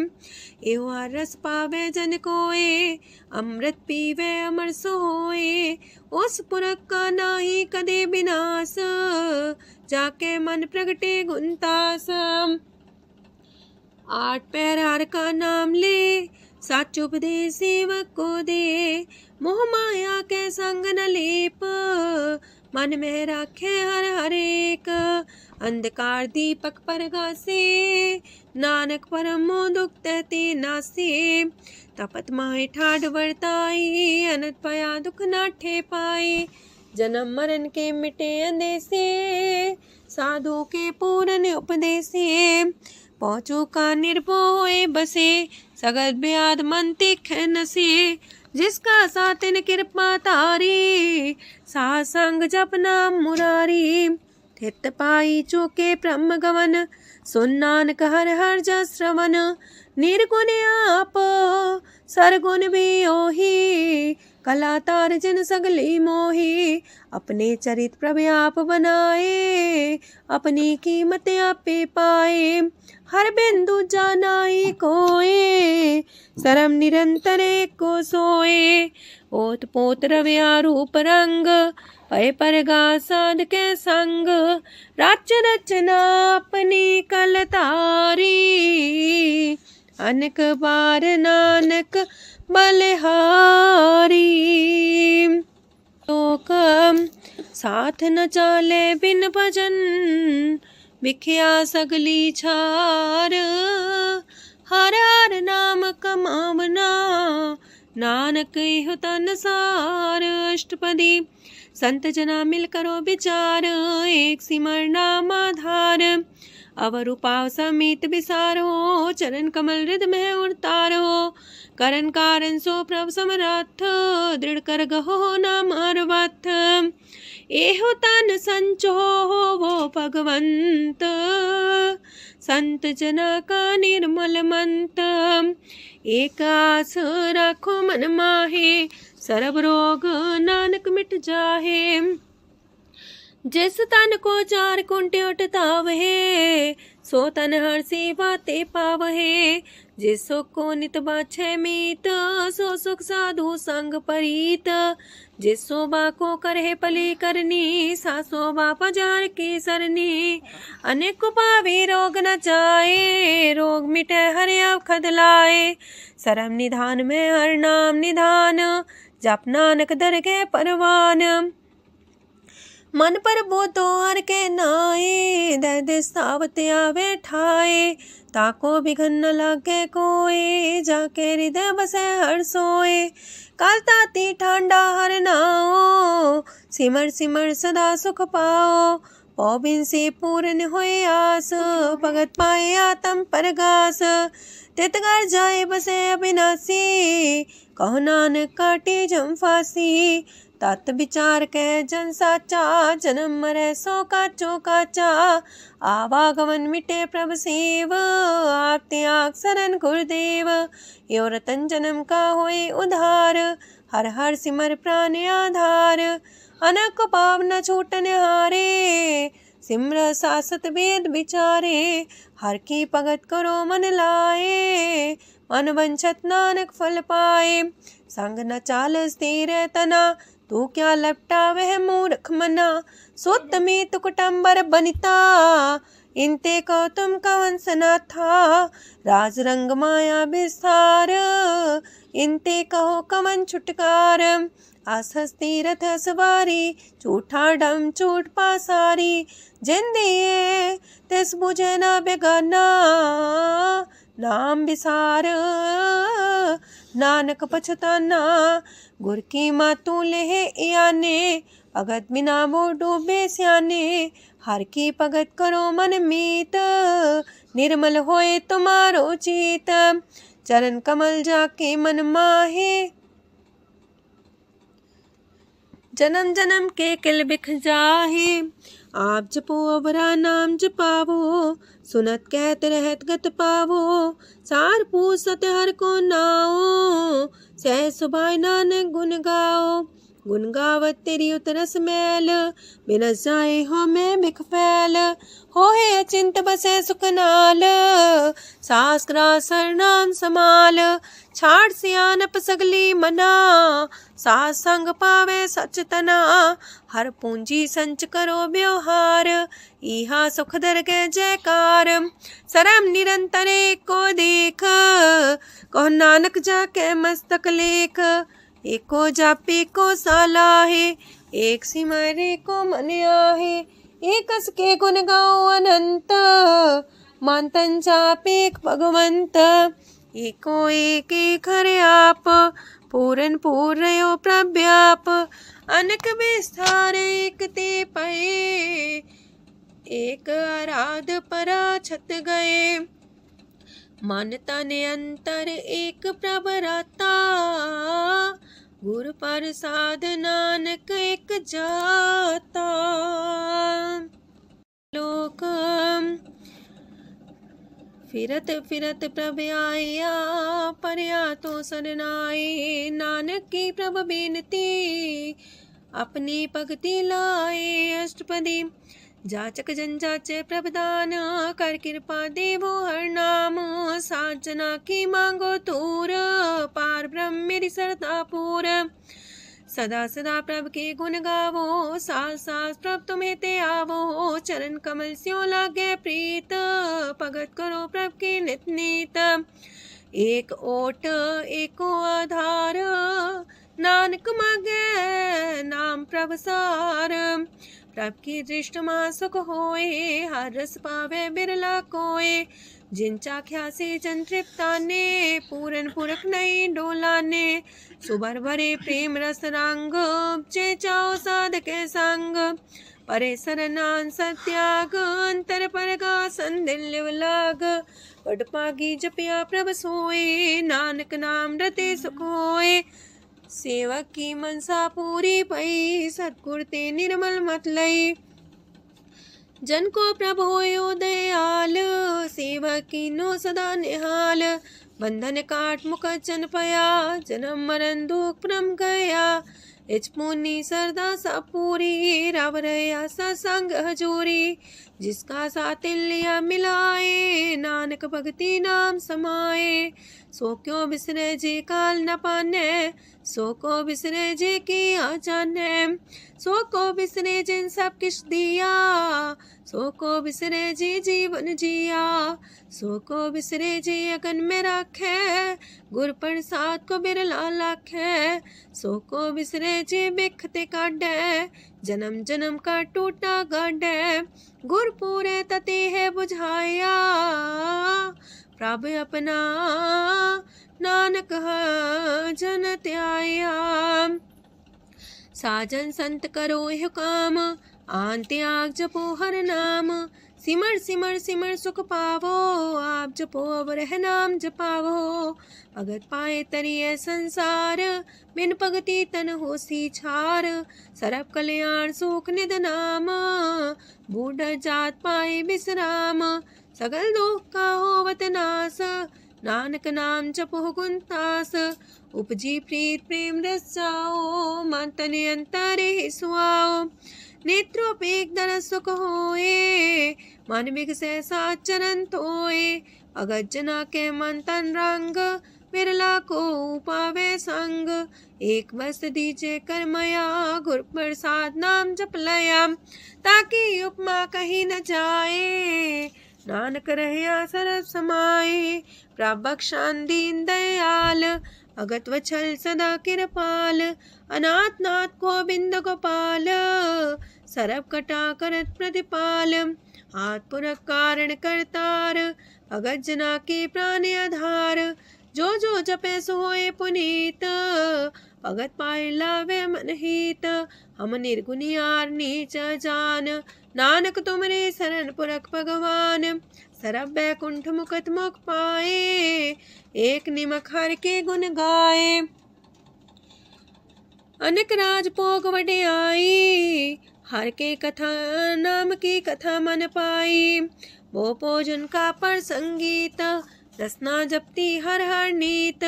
एहो रस पावे जन कोय, अमृत पीवे अमर सोए। उस पुरख का नाही कदे विनाश, जाके मन प्रगटे गुणतास। 8 पैर हर का नाम ले, सच उपदेश सेवक को दे। मोह माया के संग न लेप, मन में राखे हर हर एक। अंधकार दीपक परगासे, नानक परम मोह दुख तहते नासे। तपत माहे ठाढ़ वर्ताई, अनत पया दुख नाठे पाए। जन्म मरण के मिटे अंदेसे, साधु के पूरन उपदेसे। पहुँचो का निर्भय बसे, सगत ब्याद मन तिख नसे। जिसका सातिन कृपा तारी, साथ संग जप नाम मुरारी। थित पाई चूके ब्रह्म गवन, सुन नानक हर हर जस श्रवण। निर्गुण आप सरगुण भी ओही, कला तार जिन सगली मोही। अपने चरित प्रभु आप बनाए, अपनी कीमत आपे पाए। हर बिंदु जानाई कोए, सरम निरंतर को सोए। ओत पोत रव्या रूप रंग, पय परगा साध के संग। राच रचना अपनी कलतारी, अनेक बार नानक बलिहारी। लोक साथ न चाले बिन भजन, बिख्या सगली छार। हर हर नाम कमावना, नानक इह तन सार। अष्टपदी संत जना मिल करो विचार, एक सिमर नाम आधार। अवर उपाव समीत विसारो, चरण कमल हृदय में उतारो। करन कारण सो प्रभ समरथ, दृढ़ कर गहो नाम अर्वथ। एहो तन संचो वो भगवंत, संत जना का निर्मल मंत। एक आस राखो मन माहे, सरब रोग नानक मिट जाहे। जिस तन को 4 कुंटे उठतावहे, सो तन हर सेवा ते पावहे। जिस सुख को नित बाछे मीत, सो सुख साधु संग परीत। जिस शोभा को करहे पली करनी, सा शोभा पजार की सरनी। अनेक पावे रोग न जाए, रोग मिटे हर अवखद लाए। सरम निधान में हर नाम निधान, जप नानक दरगह परवान। मन पर बोतो हर के नाए, दे दे सावत आवे ठाए। ताको बिघन न लागे कोई, जाके हृदय बसे हर सोए। काल ताती ठांडा हर नाओ, सिमर सिमर सदा सुख पाओ। पौबिन से पूर्ण होए आस, भगत पाए आत्म परगास। तितगर जाए बसे अविनाशी, कहो नानक काटे जम फांसी। तत् विचार कह जन साचा, जन्म मरै सो काचो काचा। आवागमन मिटे प्रभ सेव, आप त्याग शरण गुरुदेव। यो रतन जन्म का होए उधार, हर हर सिमर प्राण आधार। अनक पाव न छूटन हारे, सिमर सासत वेद विचारे। हर की भगत करो मन लाए, मन वंछत नानक फल पाए। संग न चाल स्थिर तना, तू क्या लपटा वह मूर्ख मना। सुत में तु कुटुम्बर बनिता, इनते को तुम कवन सना था। राज रंग माया विस्तार, इनते कहो कवन छुटकार। आसस तीरथ सवारी, झूठा डम चूट पासारी। जिंदिए तिस बुझे न बेगाना, नाम विसार नानक पछताना। गुर की मातू लेह याने, भगत बिना वो डूबे स्याने। हर की भगत करो मन मीत, निर्मल होए तुम्हारो चीत। चरण कमल जाके मन माहे, जन्म जन्म के किल बिख जाहे। आप जपो अवरा नाम जपावो, सुनत कहत रहत गत पावो। सार पूसत हर को नाओ, सह सुभाय नानक गुन गाओ। गुन गावत तेरी उतरस मैल, बिनस जाए हो मैं बिख फैल। होए अचिंत बसे सुखनाल, सास ग्रास हर नाम समाल। छाड़ सियानप सगली मना, सास संग पावे सच तना। हर पूंजी संच करो व्यवहार, इहा सुख दर के जयकार। सरम निरंतर को देख, कहो नानक जाके मस्तक लेख। एको जापे को सालाहे, एक सिमरे को मन आहे। एकस के गुण गाओ अनंत, मानतन जापे भगवंत। एको एक एक हरे आप, पूरन पूर्णयो प्रव्याप। अनक विस्तार एक ते पए, एक आराध परा छत गए। मन तन अंतर एक प्रभ राता, गुर प्रसाद नानक एक जाता। लोक फिरत फिरत प्रभ आया, परया तो सरनाए। नानक की प्रभ बेनती, अपनी भगति लाए। अष्टपदी जाचक जन जाचे प्रभदान, कर कृपा देवो हर नाम। सात जना की मांगो तूर, पार ब्रह्म मेरी सरदा पूर। सदा सदा प्रभ के गुण गावो, सास सास प्रभ तुम्हें ते आवो। चरण कमल स्यों लागे प्रीत, भगत करो प्रभ के नित नीत। एक ओट एको आधार, नानक मांगे नाम प्रभ सार। प्रभ की दृष्ट मां सुख होए, हर रस पावे बिरला कोय। जिन चाख्या से जन तृप्ताने, पूरन पुरख नहीं डोलाने। सुबर भरे प्रेम रस रंग, जे चाओ साधके संग। परे सरनान सत्याग, अंतर परगा संदिल लाग। पट पागी जपिया प्रभ सोए, नानक नाम रते सुख होए। सेवक की मनसा पूरी पई, सतगुर ते निर्मल मत लई। जन को प्रभु होयो दयाल, सेवक कीनो सदा निहाल। बंधन काट मुकचन पया, जन्म मरण दुख परम गया। इच पुनि सरदा सा पूरी, रव रया सत्संग हजूरी। जिसका सातिल्य मिलाए, नानक भगति नाम समाए। सो क्यों बिसरे जे काल न पाने, सो को बिसरे जे की आ जाने। सो को बिसरे जिन सब किछ दिया, सो को बिसरे जी जीवन जिया। सो को बिसरे जी अगन में राखे, गुर प्रसाद को बिरला लाखे। सो को बिसरे जी बिखते काढे, जन्म जन्म का टूटा गड्ढे गुरपुरे तते है बुझाया। प्रभु अपना नानक जन त्याया। साजन संत करो यह काम आन त्याग जपो हर नाम। सिमर सिमर सिमर सुख पावो आप जपो अब रह नाम जपावो। भगत पाए तरिए संसार बिन भगति तन होसी छार। सरब कल्याण सुख निध नाम बूढ़ जात पाए विश्राम। सगल दुख का होवत नाश नानक नाम जपो गुणतास। उपजी प्रीत प्रेम रस जाओ मन तन अंतरे सुआओ। नेत्रोपेक दरस सुख होए मन बिगसे सात चरण तोए। अगत जना के मन तन रंग बिरला को पावे संग। एक बस दीजे कर मया गुर प्रसाद नाम जप लया। ताकि उपमा कहीं न जाए नानक रहे सरब समाए। प्रभु बख्शान दीन दयाल अगत वछल सदा कृपाल। अनाथ नाथ गोविंद गोपाल सरब कटा करत प्रतिपाल। हाथ पुरख कारण करतार भगत जना के प्राण आधार। जो जो जपे सो होए पुनीत भगत पाए लावे मन हित। हम निर्गुनियार नीच जान नानक तुमरे शरण पुरख भगवान। सरब बैकुंठ मुकत मुख पाए एक निमक हर के गुण गाए। अनक राज भोग वड्याई हर के कथा नाम की कथा मन पाई। वो भोजन का पर संगीत रसना जपती हर हर नीत।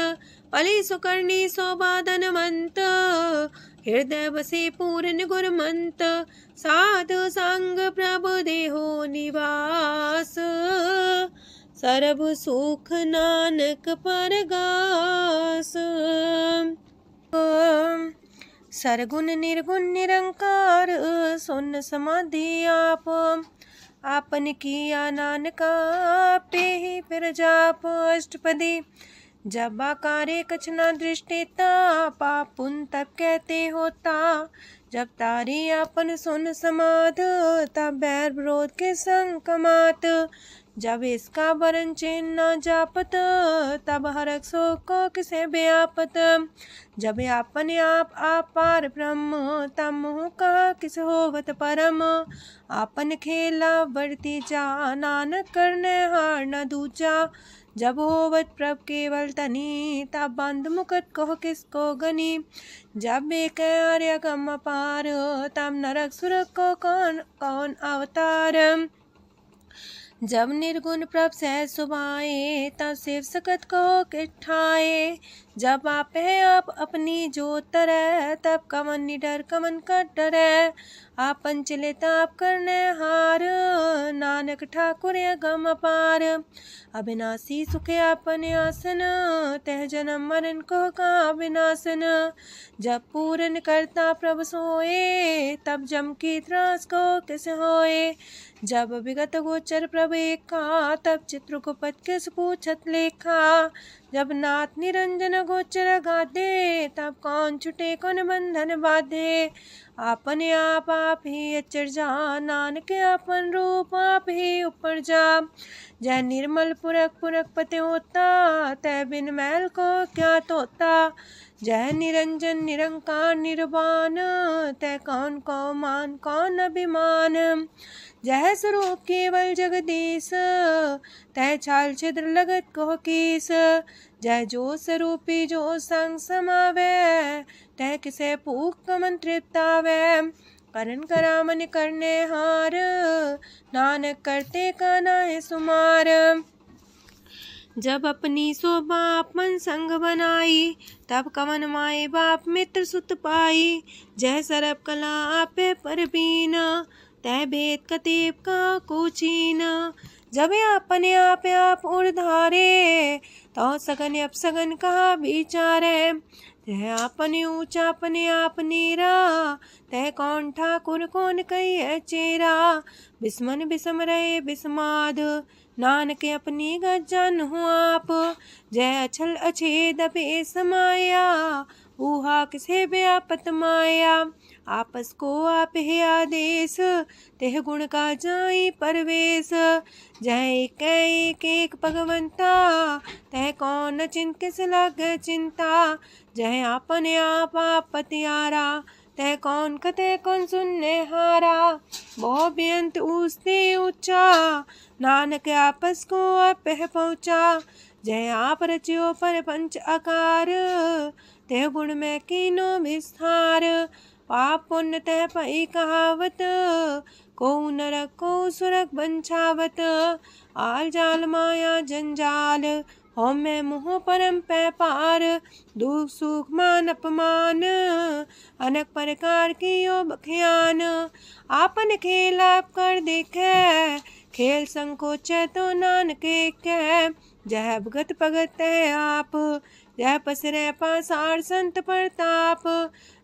पली सुकर्णी सौबाधनवंत हृदय बसे पूर्ण गुरमंत। साधु संग प्रभु देहो निवास सरब सुख नानक परगास। सरगुण निर्गुण निरंकार सुन समाधि आप। आपन किया नानका पे ही फिर जाप। अष्टपदी जब आकारे कछ न दृष्टिता पाप पुन तब कहते होता। जब तारी आपन सुन समाध तब बैर विरोध के संग कमात। जब इसका वरण चिन्ह न जापत तब हरक शोक को किसे व्यापत। जब अपने आप पार ब्रह्म तब मुँह का किस होवत परम। आपन खेला बढ़ती जा नानक करने हार न दूजा। जब होवत प्रभ केवल तनी तब बंद मुकट कहो किसको गनी। जब एक आर्य गम पार तब नरक सुरक को कौन कौन अवतार। जब निर्गुण प्रभ सह सुभाए तब शिव सकत को किठाए। जब आप है आप अपनी जो तरह तब कमन निडर कमन का डरे। आपन चले ताप करने हार नानक ठाकुर गम पार। अविनाशी सुखे अपने आसन तह जन्म मरण को का विनाशन। जब पूरन करता प्रभु सोए तब जम की त्रास को किस होए। जब विगत गोचर प्रभु एका तब चित्रगुप्त किस पूछत लेखा। जब नाथ निरंजन गोचर गाधे तब कौन छुटे कौन बंधन बाधे। आपने आप ही अचर जा नानक आपन रूप आप ही ऊपर जा। जय निर्मल पुरख पुरख पते होता तय बिन मैल को क्या तोता। जय निरंजन निरंकार निर्वाण तय कौन को मान कौन अभिमान। जय स्वरूप केवल जगदीश तय छाल छिद्र लगत को कीस। जय जो स्वरूपी जो संग समावे तय किसे भूख कमन तृप्तावे। करण करामन करने हार नानक करते का नाय सुमार। जब अपनी शोभा मन संग बनाई तब कवन माए बाप मित्र सुत पाई। जय सरब कला आपे परबीन तय भेद कतीब का कोचीन। जब अपने आप उड़धारे तो सगन अपसगन कहा विचारे। तह अपने ऊंचा अपने आप नीरा तह कौन ठाकुर कौन कही चेरा। बिस्मन बिसम रहे बिस्माद नानक अपनी गजन हो आप। जय अछल अछेद पे समाया ऊहा किसे व्यापत माया। आपस को आप है आदेश, तेह गुण का जाई परवेश। जह एक एक भगवंता, तह कौन चिंत किस लागे चिंता। जह आपने आप पतियारा, तह कौन कते कौन सुनने हारा। मोह बेअंत ऊसते ऊंचा, नानक आपस को आप पहुँचा। जय आप रचियो पर पंच आकार, तह गुण में कीनो विस्तार। पाप पुण्य तह पई कहावत, को नरक को सुरग बंछावत। आल जाल माया जंजाल, हो मैं मुँह परम पै पार। दुख सुख मान अपमान, अनेक प्रकार की यो बखियान। आपन खेल आप कर देखे, खेल संकोच तो नानक कह। जह भगत भगत है आप, जह पसरे पासार संत प्रताप।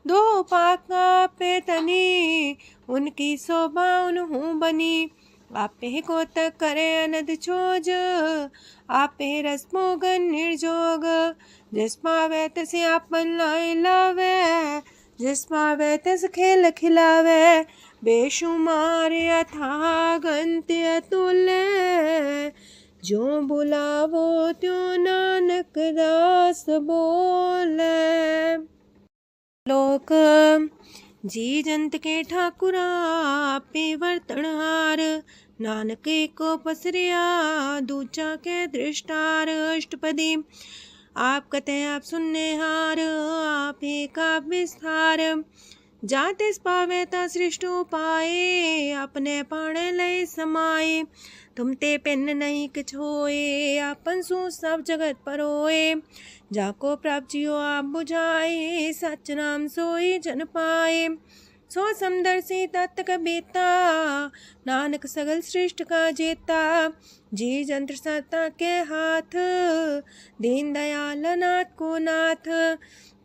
दो पाका पे तनी, उनकी शोभा उन्हूं बनी। आपे को तक करे अनद छोज, आपे रस मोगन निर्जोग। जिस पावे तसे आपन लाई लावे, जिस पावे तस खेल खिलावे। बेशुमार अथागंत अतुल्य, जो बुलावो त्यों नानक दास बोले। लोक जी जंत के ठाकुरा, आपे वर्तन हार। नानक को पसरिया, दूजा के दृष्टार। अष्टपदी आप कते आप सुनने हार, आप एक आप विस्तार। जातिस पावे ता सृष्ट पाए, अपने पाणे लय समाए। तुम ते पिन नहीं किछ होए, आपन सु सब जगत परोए। जाको प्राप्त जियो आप बुझाए, सच नाम सोई जन पाए। सो समदर्शी तत्त कबीता, नानक सगल सृष्ट का जेता। जी जंत्र सत्ता के हाथ, दीन दयाल नाथ को नाथ।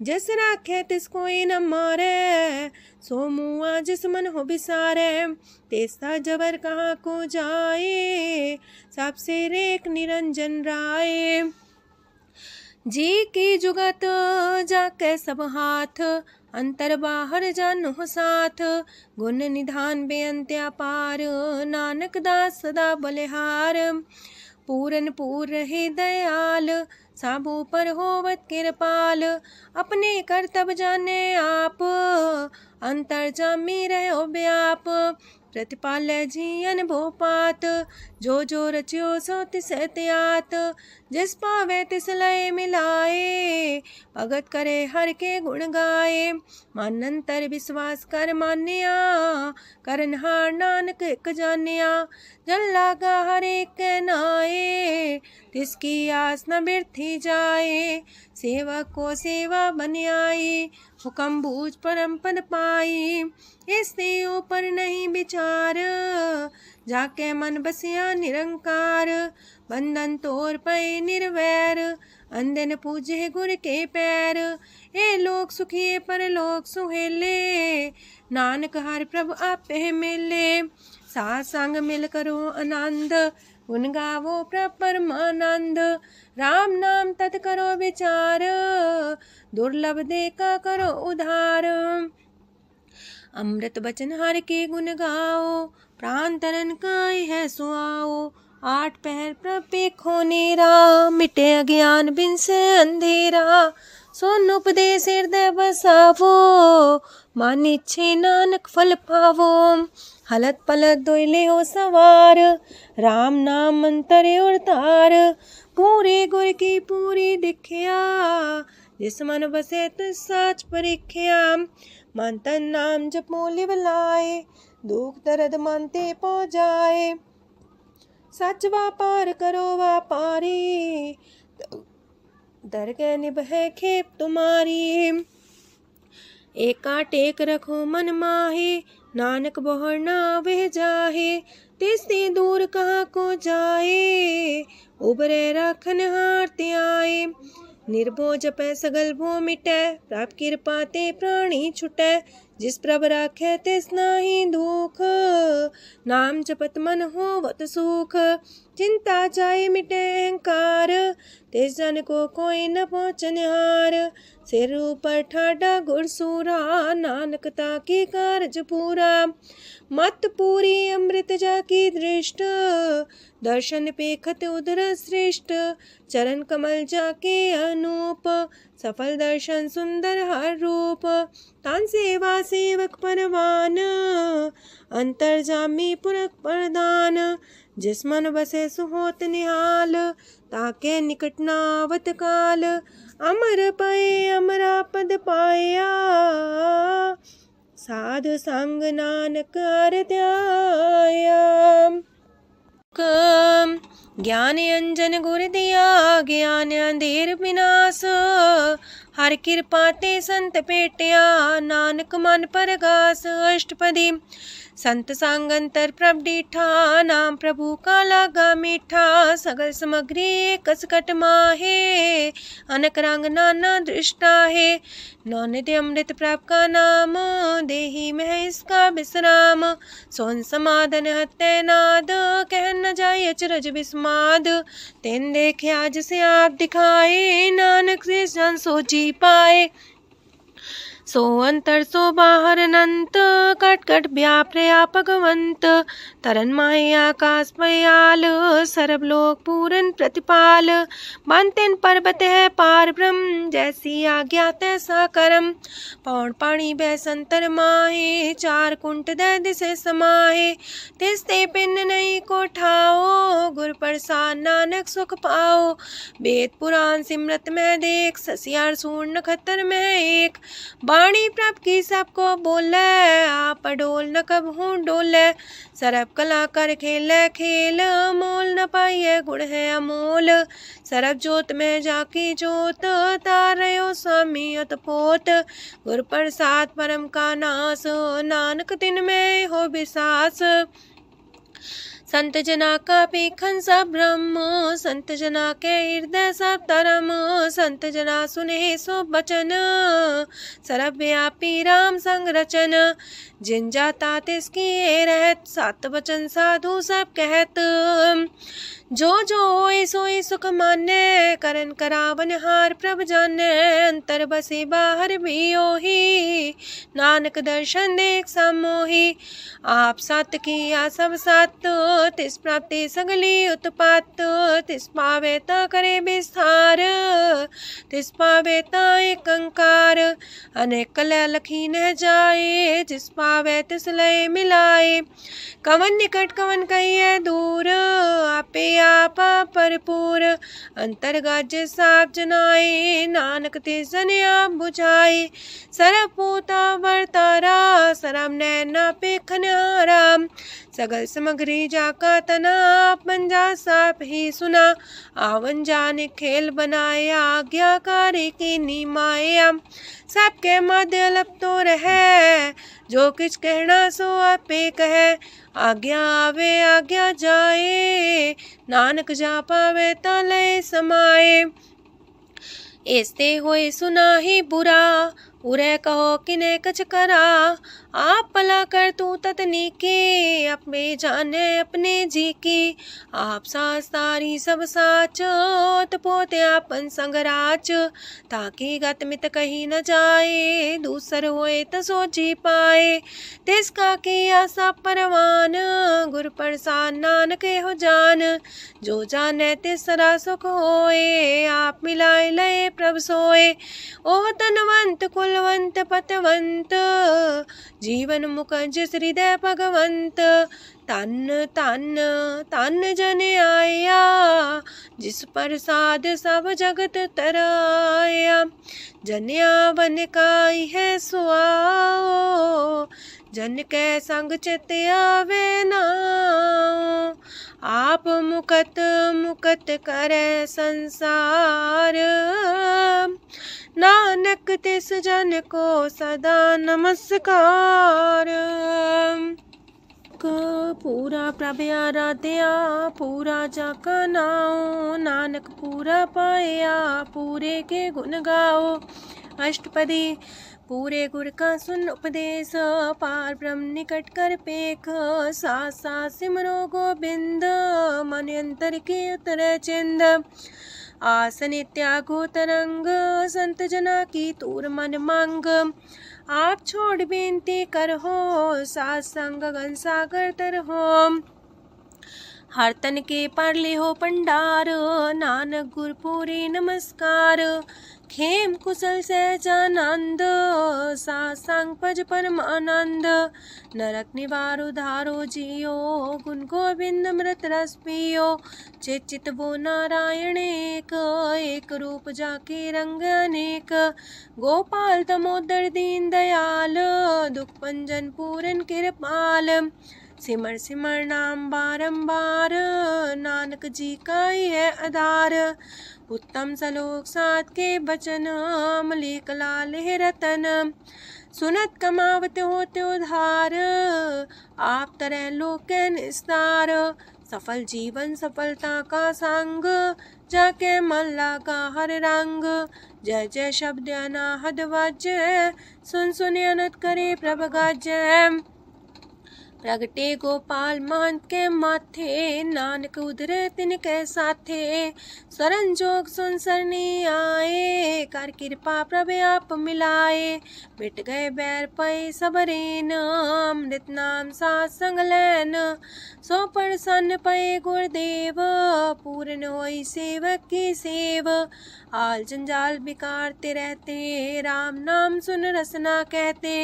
जिस राखे तिस कोई न मारे, सो मुआ जिस मन हो बिसारे। तेसा जबर कहाँ को जाए, सबसे रेख निरंजन राय। जी की जुगत जाके सब हाथ, अंतर बाहर जानो साथ। गुण निधान बेअंत अपार, नानक दास सदा बलिहार। पूरन पूर रहे दयाल, साबू पर होवत कृपाल। अपने करतब जाने आप, अंतर जामी रहो व्याप। प्रतिपाल जियन भोपात, जो जो रचियो सो तिस त्यात। जिस पावे तिस लय मिलाए, भगत करे हर के गुण गाए। मानंतर विश्वास कर मान्या, करन हार नानक एक जान्या। जल लागा हर एक नाए, तिसकी आस न बिरथी जाए। सेवक को सेवा बन आई, हुक्म बूझ परम पद पाई। इससे ऊपर नहीं विचार, जाके मन बसिया निरंकार। बंधन तोड़ पे निर्वैर, अंधन पूजे गुर के पैर। ए लोक सुखिए पर लोक सुहेले, नानक हर प्रभु आपे मिले। साथ संग मिल करो आनंद, गुण गावो प्रभु परमानंद। राम नाम तत् करो विचार, दुर्लभ देखा करो उधार। अमृत बचन हर के गुण गाओ, प्राण तरन काय है सुआओ। आठ पहर प्रपे खोनेरा, मिटे अज्ञान बिन से अंधेरा। सोन उपदेश हृदय बसावो, मान इच्छे नानक फल पावो। हलत पलत दोइले हो सवार, राम नाम मंत्र और तार। पूरे गुर की पूरी दिखिया, जिस मन बसे तिस साच परिख्या। मन तन नाम जपो लिव लाए, दुख दर्द मानते पो जाए। सच व्यापार करो व्यापारी, दरगह निभे खेप तुम्हारी। एका टेक रखो मन माहे, नानक बोहर ना वह जाहे। तिससे दूर कहाँ को जाए, उबरे राखन हार त्याए। निर्भो जपै सगल भो मिटै, प्राप कृपा ते प्राणी छुटै। जिस प्रभ राखे तिस नाही दुख, नाम जपत मन होवत सुख। चिंता जाए मिटे अहंकार, तिस जन को कोई न पहुँचनिहार। सिर ऊपर ठाडा गुरसूरा, नानक ताकी कारज पूरा। मत पूरी अमृत जाकी दृष्ट, दर्शन पेखत उदर श्रेष्ठ। चरण कमल जाके अनूप, सफल दर्शन सुंदर हर रूप। तान सेवा सेवक परवान, अंतर जामी पुरख प्रदान। जिस मन बसे सुहोत निहाल, ताके निकट नावत काल। अमर पाए अमरा पद पाया, साध संग नानक हर ध्याया। ज्ञान अंजन गुर दिया, ज्ञान अंधेर विनाश। हर कृपा ते संत पेटिया, नानक मन परगास। अष्टपदी संत संग अंतर प्रभ डीठा, नाम प्रभु का लागा मीठा। सगल सामग्री कसकट माहे, अनक रंग नाना दृष्टा है। नौनिधि अमृत प्रभ का नाम, देही में इसका विश्राम। सोन समाधन हत्ते नाद, कह न जाय अचरज विस्माद। तेन देखे आज से आप दिखाए, नानक से जन सो जी पाए। सो अंतर सो बाहर अनंत, कट कट व्याप रया भगवंत। तरन माहे आकाश पयाल, सरब लोक पूरन प्रतिपाल। बनतेन पर्वत है पार ब्रह्म, जैसी आज्ञा तैसा करम। पौड़ पाणी बह संतर माहे, चार कुंट दह दिसे समाहे। तिसते पिन नहीं को ठाओ, गुर प्रसाद नानक सुख पाओ। वेद पुराण सिमरत में देख, ससियार सूर नखतर में एक। वाणी प्रभ की सबको बोले, आप डोल न कब हूँ डोले। सरब कला कर खेले खेल, मोल न पाइए गुण है अमोल। सरब जोत में जाकी जोत, तारयो स्वामी अतपोत। गुर प्रसाद परम का नास, नानक दिन में हो विसास। संत जना का पेखन सब ब्रह्म, संत जना के हृदय सब धर्म। संत जना सुने सो बचन, सरब व्यापी राम संग रचन। जिन जाता तिसकी रहत, सात वचन साधु सब कहत। जो जो होए सोए सुख माने, करन करावन हार प्रभ जाने। अंतर बसे बाहर भी ओही, नानक दर्शन देख समोही। आप सत किया सब सत, तिस प्राप्ति सगली उत्पात। तिस पावे ता करे विस्तार, तिस पावे ता एक अंकार। अनेक कलय लखी न जाए, जिस पावे तिस लय मिलाए। कवन निकट कवन कहिए दूर, आपे आपा भरपूर। अंतर गाजे साप जनाए, नानक तिस जन आप बुझाए। सरब पूता वर्तारा, सरब नैना पेखनारा। सगल सामग्री जाका तना, आपन जा साप ही सुना। आवन जाने खेल बनाया, आज्ञाकारी की निमाया। सबके मध्य अलप तो रहे, जो किछ कहना सो आपे कहे। आज्ञा आवे आज्ञा जाए, नानक जा पावे ता लय समाए। ऐसते होए सुना ही बुरा, उरे कहो किने कछ करा। आप भला कर तू ततनी के, अपने जाने अपने जी की। आप सास तारी सब साच, पोते आपन संगराच। ताकि गत मित कही न जाए, दूसर होए त सो जी पाए। तिसका किया सब परवान, गुर प्रसाद नानक हो जान। जो जाने तिसरा सुख होए, आप मिलाए लय प्रभ सोए। ओह तनवंत कुलवंत पतवंत, जीवन मुकज हृदय भगवंत। तन तन तन जन आया, जिस प्रसाद सब जगत तराया। जन्या बन काई है सुआओ, जन के संग चित आवे नाओ। आप मुकत मुकत करे संसार, नानक तिस जन को सदा नमस्कार। पूरा प्रभ आराध्या, पूरा जाका नाओ। नानक पूरा पाया, पूरे के गुण गाओ। अष्टपदी पूरे गुर का सुन उपदेश, पार ब्रह्म निकट कर पेख। साथ साथ सिमरो गोबिंद, मन अंतर की उतर चिंद। आसन त्यागो तरंग, संत जना की तूर मन मांग। आप छोड़ बेनती कर हो, सात संग गगन सागर तर हो। हर तन के पर ले हो पंडार, नानक गुर पूरी नमस्कार। खेम कुशल सहजानंद, सासंग पज परमानंद। नरक निवार उधारो जियो, गुण गोविंद मृत रस पियो। चित वो नारायण एक, एक रूप जाके रंग अनेक। गोपाल दामोदर दीन दयाल, दुख पंजन पूरन कृपाल। सिमर सिमर नाम बारंबार, नानक जी का ही है आधार। उत्तम सलोक साध के बचन, अमलीक लाल है रतन। सुनत कमावत होते उधार, आप तरह लोक निस्तार। सफल जीवन सफलता का संग, जाके मन लागा हर रंग। जय जय शब्द अनाहद वाजय, सुन सुन अनत करे प्रभ गाजय। प्रगटे गोपाल महंत के माथे, नानक उधरे तिनके साथे। शरण जोग सुन सरनी आए, कर कृपा प्रभ आप मिलाए। मिट गए बैर पै सबरेन, अमृत नाम साथ संग लैन। सो प्रसन्न पै गुरुदेव, पूर्ण होई सेवक की सेव। आल जंजाल बिकारते रहते, राम नाम सुन रसना कहते।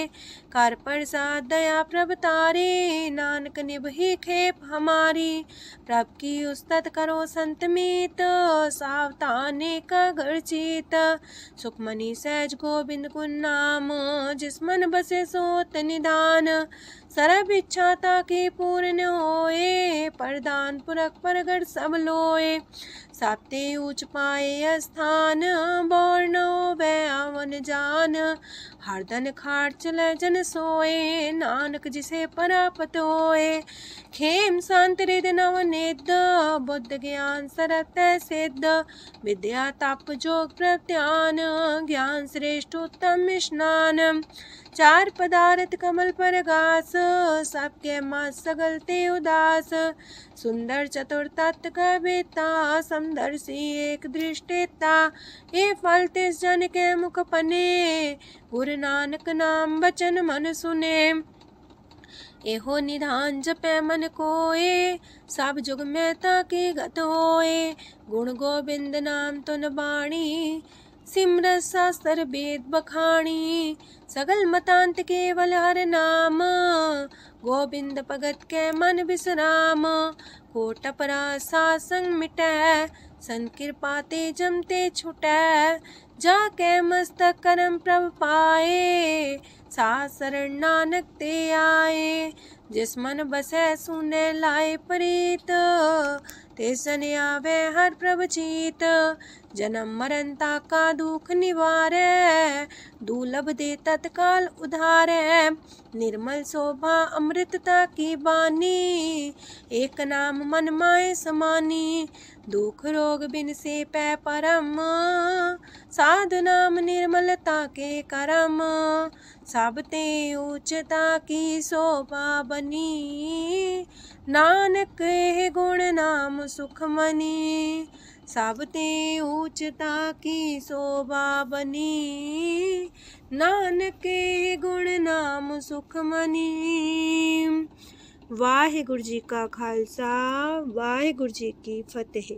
कर प्रसाद दया प्रभ तारे, नानक निभही खेप हमारी। प्रभ की उस्तत करो संत मीत, सावधाने का घर चीत। सुखमणि सहज गोविंद गुण नाम, जिस मन बसे सोत निधान। सर्व इच्छा ताकी पूर्ण होए, प्रदान पुरख परगट सब लोए। साते ऊंच पाए स्थान, बोर न होवे आवन जान। हरदन खाट चले जन सोए, नानक जिसे परापत होए। खेम शांत हृद नव निध, बुद्ध ज्ञान सरत सिद्ध। विद्या तप जोग प्रत्यान, ज्ञान श्रेष्ठ उत्तम स्नान। चार पदार्थ कमल पर घास, सबके मास सगलते उदास। सुंदर चतुर तत्व का बेता, समदर्शी एक दृष्टिता। ये फल तिस जन के मुख पने, गुरु नानक नाम बचन मन सुने। एहो निधान जपै मन कोए, सब जुग में ताकी गत होए। गुण गोविंद नाम तुन बाणी, सिमरत शास्त्र वेद बखाणी। सगल मतांत केवल हर नाम, गोविंद भगत के मन विश्राम। कोट अपराध सात संग मिटै, संत कृपा ते जमते छुटै। जाके मस्तक करम प्रभ पाए, साथ शरण नानक ते आए। जिस मन बसै सुने लाए प्रीत, तिस जन आवे हर प्रभ चीत। जन्म मरण ताका दुख निवारै, दुर्लभ दे तत्काल उधारै। निर्मल शोभा अमृतता की बानी, एक नाम मन माए समानी। दुख रोग बिन से पै परम, साधु नाम निर्मलता के करम। सब ते ऊंचता की शोभा बनी, नानक है गुण नाम सुखमनी। सब ते ऊंचता की शोभा बनी, नानक है गुण नाम सुखमनी। वाहिगुरु जी का खालसा, वाहिगुरु जी की फतेह।